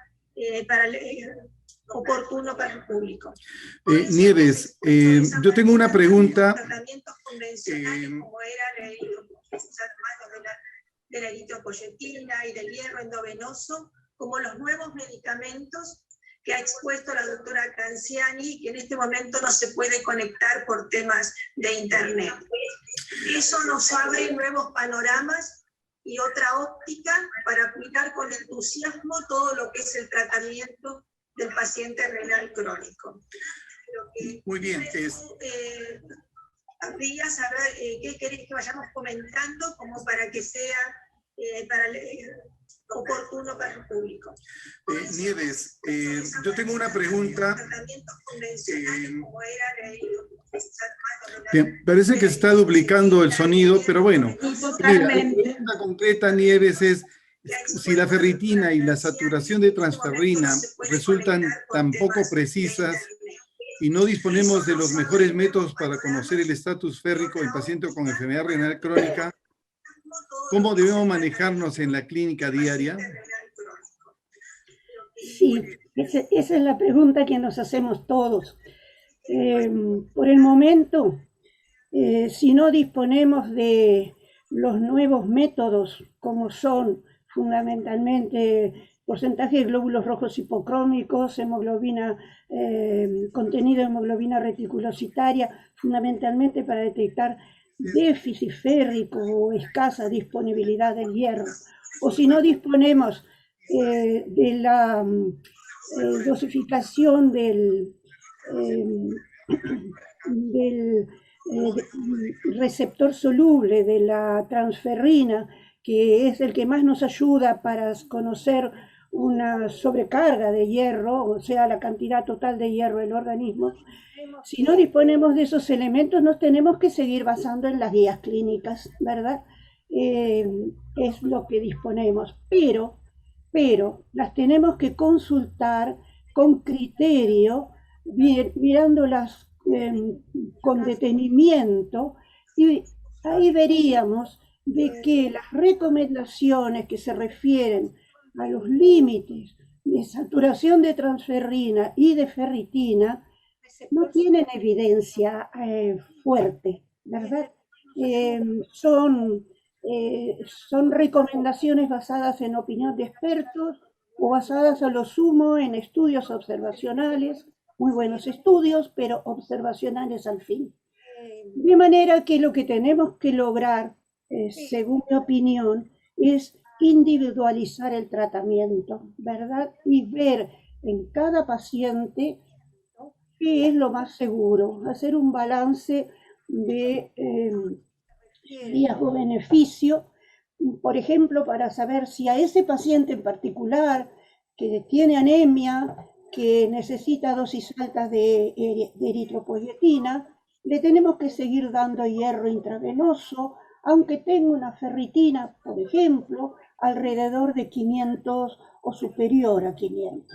oportuno para el público. Nieves, yo tengo una pregunta. Tratamientos convencionales como era de la eritropoyetina y del hierro endovenoso, como los nuevos medicamentos que ha expuesto la doctora Canciani, que en este momento no se puede conectar por temas de internet. Eso nos abre nuevos panoramas y otra óptica para mirar con entusiasmo todo lo que es el tratamiento del paciente renal crónico. Muy bien. Díaz, a ver qué querés que vayamos comentando como para que sea oportuno para el público. Nieves, yo tengo una pregunta. Parece que está duplicando el sonido, pero bueno. Mira, la pregunta concreta, Nieves, es si la ferritina y la saturación de transferrina resultan tan poco precisas y no disponemos de los mejores métodos para conocer el estatus férrico en pacientes con enfermedad renal crónica, ¿cómo debemos manejarnos en la clínica diaria? Sí, esa es la pregunta que nos hacemos todos. Por el momento, si no disponemos de los nuevos métodos, como son fundamentalmente porcentaje de glóbulos rojos hipocrómicos, hemoglobina, contenido de hemoglobina reticulocitaria, fundamentalmente para detectar déficit férrico o escasa disponibilidad del hierro, o si no disponemos de la dosificación del receptor soluble de la transferrina, que es el que más nos ayuda para conocer una sobrecarga de hierro, o sea, la cantidad total de hierro del organismo. Si no disponemos de esos elementos, nos tenemos que seguir basando en las guías clínicas, ¿verdad? Es lo que disponemos, pero las tenemos que consultar con criterio, mirándolas con detenimiento, y ahí veríamos de que las recomendaciones que se refieren a los límites de saturación de transferrina y de ferritina no tienen evidencia fuerte, ¿verdad? Son recomendaciones basadas en opinión de expertos o basadas a lo sumo en estudios observacionales, muy buenos estudios, pero observacionales al fin. De manera que lo que tenemos que lograr, según mi opinión, es individualizar el tratamiento, ¿verdad? Y ver en cada paciente qué es lo más seguro, hacer un balance de riesgo-beneficio, por ejemplo, para saber si a ese paciente en particular que tiene anemia, que necesita dosis altas de eritropoyetina, le tenemos que seguir dando hierro intravenoso, aunque tenga una ferritina, por ejemplo, alrededor de 500 o superior a 500.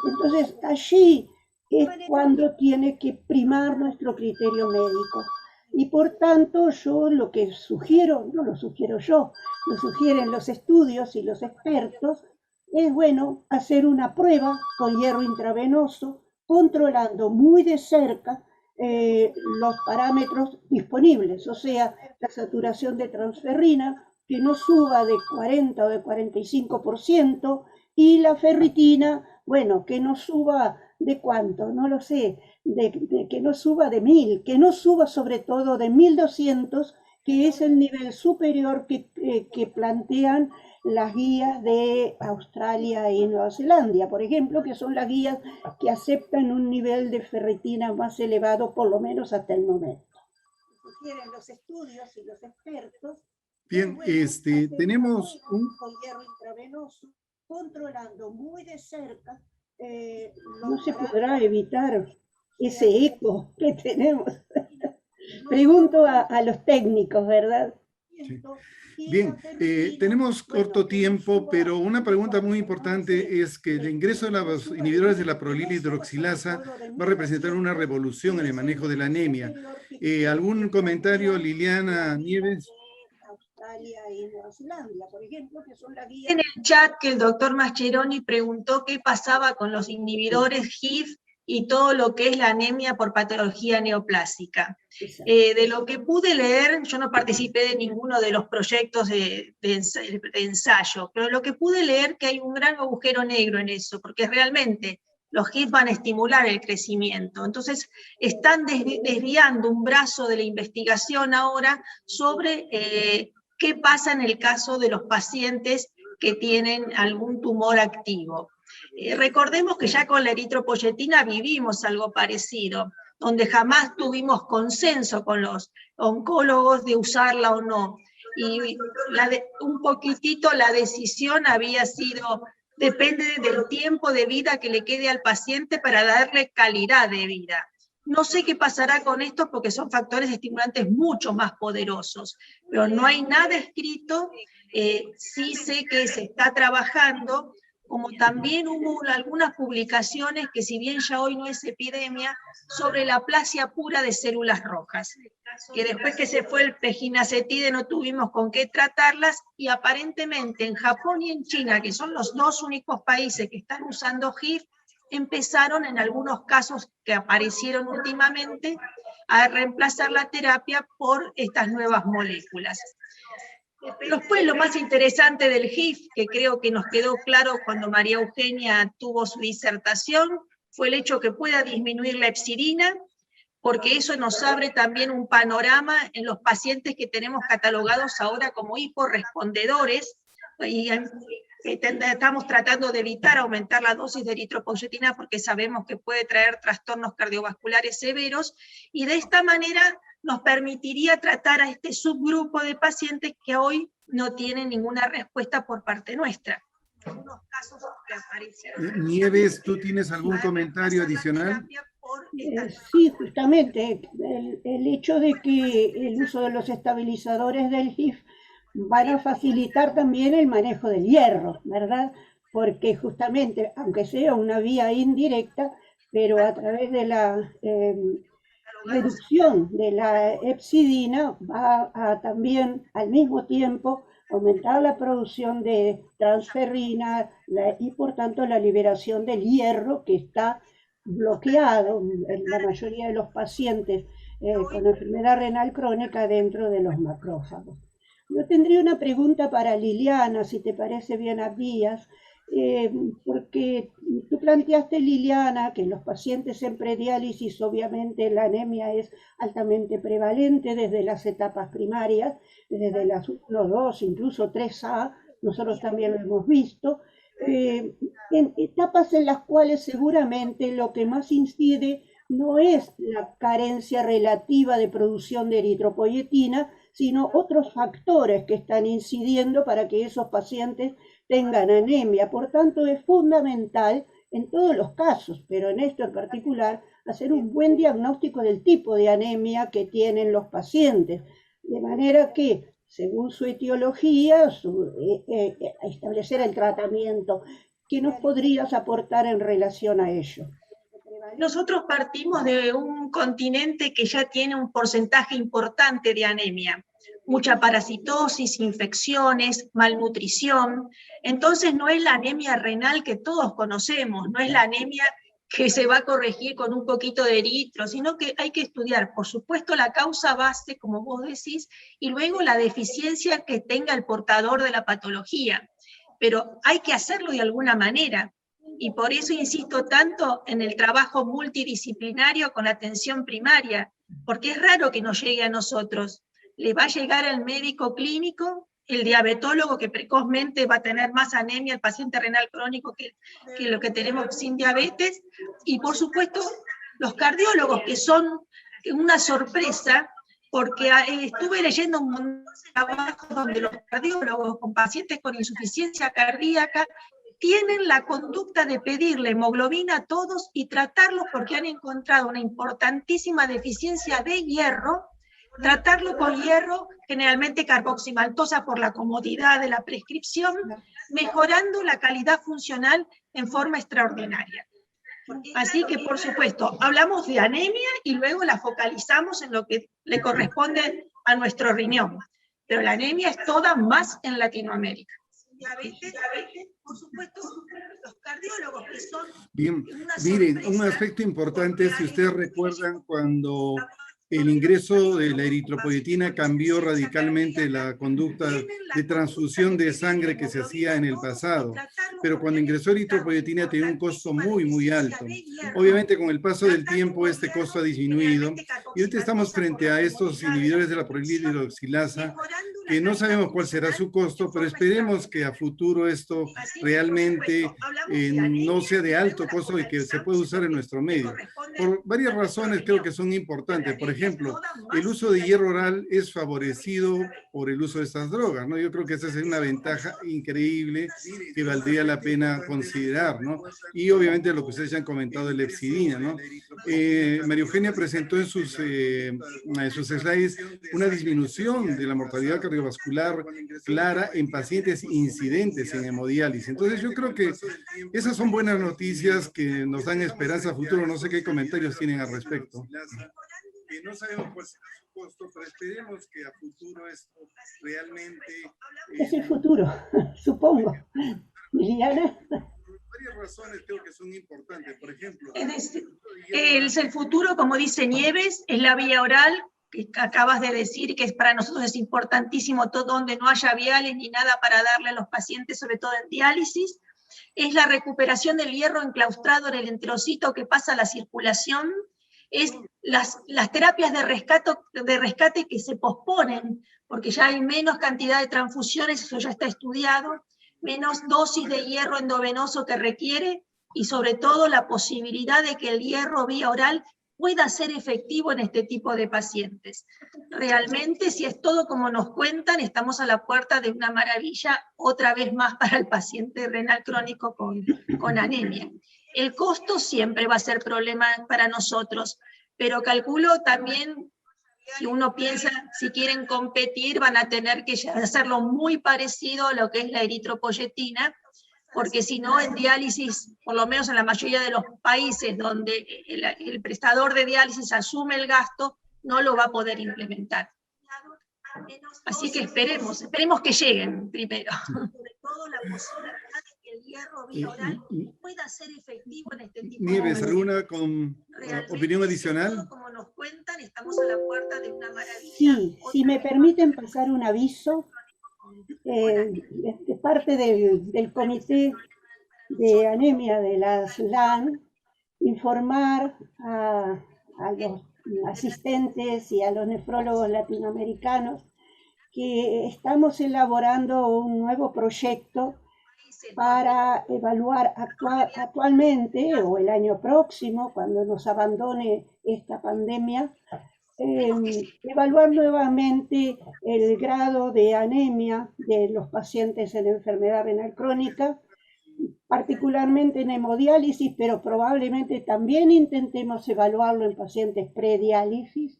Entonces, allí es cuando tiene que primar nuestro criterio médico. Y por tanto, yo lo que sugiero, no lo sugiero yo, lo sugieren los estudios y los expertos, es bueno hacer una prueba con hierro intravenoso, controlando muy de cerca los parámetros disponibles, o sea, la saturación de transferrina, que no suba de 40 o de 45%, y la ferritina, bueno, que no suba de cuánto, no lo sé, que no suba de 1000, que no suba sobre todo de 1200, que es el nivel superior que plantean las guías de Australia y Nueva Zelanda, por ejemplo, que son las guías que aceptan un nivel de ferritina más elevado, por lo menos hasta el momento. Sugieren los estudios y los expertos. Bien, tenemos un... Con hierro intravenoso, controlando muy de cerca. No se podrá evitar ese eco que tenemos. Pregunto a los técnicos, ¿verdad? Sí. Bien, tenemos corto tiempo, pero una pregunta muy importante es que el ingreso de los inhibidores de la prolinidad hidroxilasa va a representar una revolución en el manejo de la anemia. ¿Algún comentario, Liliana Nieves? En el chat que el doctor Mascheroni preguntó qué pasaba con los inhibidores HIF y todo lo que es la anemia por patología neoplásica. De lo que pude leer, yo no participé de ninguno de los proyectos de ensayo, pero lo que pude leer que hay un gran agujero negro en eso, porque realmente los HIF van a estimular el crecimiento. Entonces, están desviando un brazo de la investigación ahora sobre qué pasa en el caso de los pacientes que tienen algún tumor activo. Recordemos que ya con la eritropoyetina vivimos algo parecido, donde jamás tuvimos consenso con los oncólogos de usarla o no. Y un poquitito la decisión había sido, depende del tiempo de vida que le quede al paciente para darle calidad de vida. No sé qué pasará con esto porque son factores estimulantes mucho más poderosos, pero no hay nada escrito. Sí sé que se está trabajando, como también hubo algunas publicaciones que, si bien ya hoy no es epidemia, sobre la aplasia pura de células rojas, que después que se fue el peginacetide no tuvimos con qué tratarlas, y aparentemente en Japón y en China, que son los dos únicos países que están usando HIF, empezaron en algunos casos que aparecieron últimamente a reemplazar la terapia por estas nuevas moléculas. Después, lo más interesante del HIF, que creo que nos quedó claro cuando María Eugenia tuvo su disertación, fue el hecho que pueda disminuir la epsirina, porque eso nos abre también un panorama en los pacientes que tenemos catalogados ahora como hiporrespondedores, y estamos tratando de evitar aumentar la dosis de eritropoyetina porque sabemos que puede traer trastornos cardiovasculares severos, y de esta manera nos permitiría tratar a este subgrupo de pacientes que hoy no tienen ninguna respuesta por parte nuestra. Algunos casos que aparecen. Nieves, ¿tú tienes algún comentario adicional? Sí, justamente el hecho de que el uso de los estabilizadores del HIF van a facilitar también el manejo del hierro, ¿verdad? Porque justamente, aunque sea una vía indirecta, pero a través de la reducción de la hepcidina va a también al mismo tiempo aumentar la producción de transferrina y por tanto la liberación del hierro que está bloqueado en la mayoría de los pacientes con enfermedad renal crónica dentro de los macrófagos. Yo tendría una pregunta para Liliana, si te parece bien, Abdías, porque tú planteaste, Liliana, que en los pacientes en prediálisis obviamente la anemia es altamente prevalente desde las etapas primarias, desde las 1, 2, incluso 3A, nosotros también lo hemos visto, en etapas en las cuales seguramente lo que más incide no es la carencia relativa de producción de eritropoyetina, sino otros factores que están incidiendo para que esos pacientes tengan anemia. Por tanto, es fundamental en todos los casos, pero en esto en particular, hacer un buen diagnóstico del tipo de anemia que tienen los pacientes, de manera que, según su etiología, establecer el tratamiento. ¿Qué nos podrías aportar en relación a ello? Nosotros partimos de un continente que ya tiene un porcentaje importante de anemia, mucha parasitosis, infecciones, malnutrición. Entonces no es la anemia renal que todos conocemos, no es la anemia que se va a corregir con un poquito de eritro, sino que hay que estudiar, por supuesto, la causa base, como vos decís, y luego la deficiencia que tenga el portador de la patología. Pero hay que hacerlo de alguna manera. Y por eso insisto tanto en el trabajo multidisciplinario con la atención primaria, porque es raro que nos llegue a nosotros. Le va a llegar al médico clínico, el diabetólogo que precozmente va a tener más anemia, el paciente renal crónico que lo que tenemos sin diabetes, y por supuesto los cardiólogos, que son una sorpresa, porque estuve leyendo un montón de trabajos donde los cardiólogos con pacientes con insuficiencia cardíaca tienen la conducta de pedirle hemoglobina a todos y tratarlos porque han encontrado una importantísima deficiencia de hierro, tratarlo con hierro, generalmente carboximaltosa por la comodidad de la prescripción, mejorando la calidad funcional en forma extraordinaria. Así que, por supuesto, hablamos de anemia y luego la focalizamos en lo que le corresponde a nuestro riñón. Pero la anemia es toda más en Latinoamérica. Diabetes, por supuesto, los cardiólogos que son... Bien, miren, un aspecto importante, si ustedes recuerdan, cuando el ingreso de la eritropoyetina cambió radicalmente la conducta de transfusión de sangre que se hacía en el pasado. Pero cuando ingresó eritropoyetina tenía un costo muy, muy alto. Obviamente con el paso del tiempo este costo ha disminuido y ahorita estamos frente a estos inhibidores de la prolinidroxilasa hidroxilasa que no sabemos cuál será su costo, pero esperemos que a futuro esto realmente no sea de alto costo y que se pueda usar en nuestro medio. Por varias razones creo que son importantes. Por ejemplo, el uso de hierro oral es favorecido por el uso de estas drogas, ¿no? Yo creo que esa es una ventaja increíble que valdría la pena considerar, ¿no? Y obviamente lo que ustedes ya han comentado de la hepcidina, ¿no? María Eugenia presentó en sus slides una disminución de la mortalidad cardiovascular clara en pacientes incidentes en hemodiálisis. Entonces yo creo que esas son buenas noticias que nos dan esperanza a futuro. No sé qué comentarios tienen al respecto. Que no sabemos cuál será su costo, pero esperemos que a futuro esto realmente... Es el futuro, supongo. Liliana. Varias razones creo que son importantes. Por ejemplo... Es el futuro, como dice Nieves, es la vía oral, que acabas de decir que para nosotros es importantísimo todo donde no haya viales ni nada para darle a los pacientes, sobre todo en diálisis. Es la recuperación del hierro enclaustrado en el enterocito que pasa a la circulación. Es las terapias de rescate que se posponen, porque ya hay menos cantidad de transfusiones, eso ya está estudiado. menos dosis de hierro endovenoso que requiere y sobre todo la posibilidad de que el hierro vía oral pueda ser efectivo en este tipo de pacientes. Realmente, si es todo como nos cuentan, estamos a la puerta de una maravilla, otra vez más para el paciente renal crónico con anemia. El costo siempre va a ser problema para nosotros, pero calculo también, si uno piensa, si quieren competir, van a tener que hacerlo muy parecido a lo que es la eritropoyetina, porque si no, en diálisis, por lo menos en la mayoría de los países donde el prestador de diálisis asume el gasto, no lo va a poder implementar. Así que esperemos que lleguen primero. Sobre todo la posibilidad de que el hierro vía oral pueda ser efectivo en este tipo Nieves, de ¿alguna opinión adicional? Como nos cuentan, estamos a la puerta de una maravilla. Sí, si me permiten pasar un aviso, de parte del Comité de Anemia de la SLAN, informar a los asistentes y a los nefrólogos latinoamericanos que estamos elaborando un nuevo proyecto para evaluar actualmente o el año próximo, cuando nos abandone esta pandemia, evaluar nuevamente el grado de anemia de los pacientes en enfermedad renal crónica, particularmente en hemodiálisis, pero probablemente también intentemos evaluarlo en pacientes prediálisis,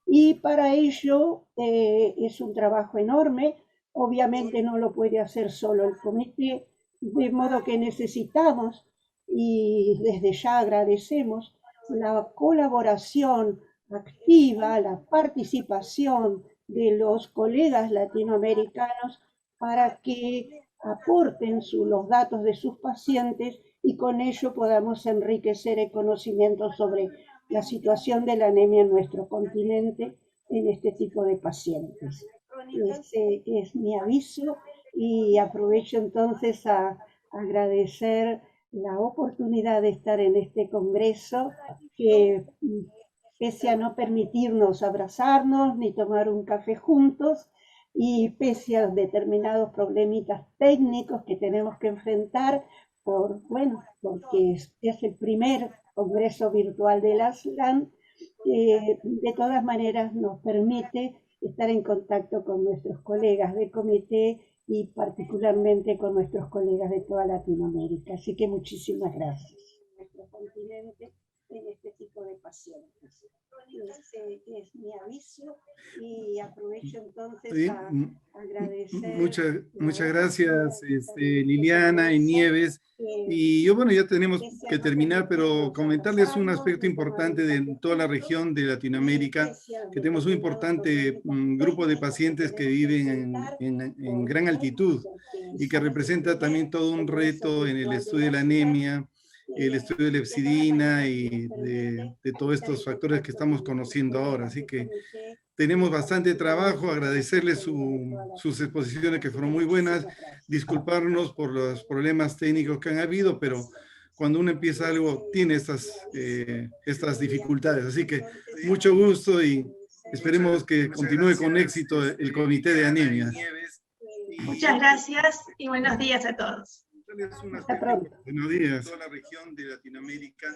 y para ello es un trabajo enorme. Obviamente no lo puede hacer solo el comité, de modo que necesitamos, y desde ya agradecemos, la colaboración activa, la participación de los colegas latinoamericanos para que aporten los datos de sus pacientes y con ello podamos enriquecer el conocimiento sobre la situación de la anemia en nuestro continente en este tipo de pacientes. Ese es mi aviso y aprovecho entonces a agradecer la oportunidad de estar en este congreso que, pese a no permitirnos abrazarnos ni tomar un café juntos, y pese a determinados problemitas técnicos que tenemos que enfrentar, porque es el primer congreso virtual de la SLAN, de todas maneras nos permite estar en contacto con nuestros colegas de comité y particularmente con nuestros colegas de toda Latinoamérica. Así que muchísimas gracias. Nuestro continente en este tipo de pacientes. Ese es mi aviso y aprovecho entonces a agradecer. Muchas gracias, Liliana y Nieves. Y yo, bueno, ya tenemos que terminar, pero comentarles un aspecto importante de toda la región de Latinoamérica, que tenemos un importante grupo de pacientes que viven en gran altitud y que representa también todo un reto en el estudio de la anemia, el estudio de la hepsidina y de todos estos factores que estamos conociendo ahora. Así que tenemos bastante trabajo, agradecerles sus exposiciones que fueron muy buenas, disculparnos por los problemas técnicos que han habido, pero cuando uno empieza algo tiene estas dificultades. Así que mucho gusto y esperemos que continúe con éxito el Comité de Anemia. Muchas gracias y buenos días a todos. Buenos días. Toda la región de Latinoamérica.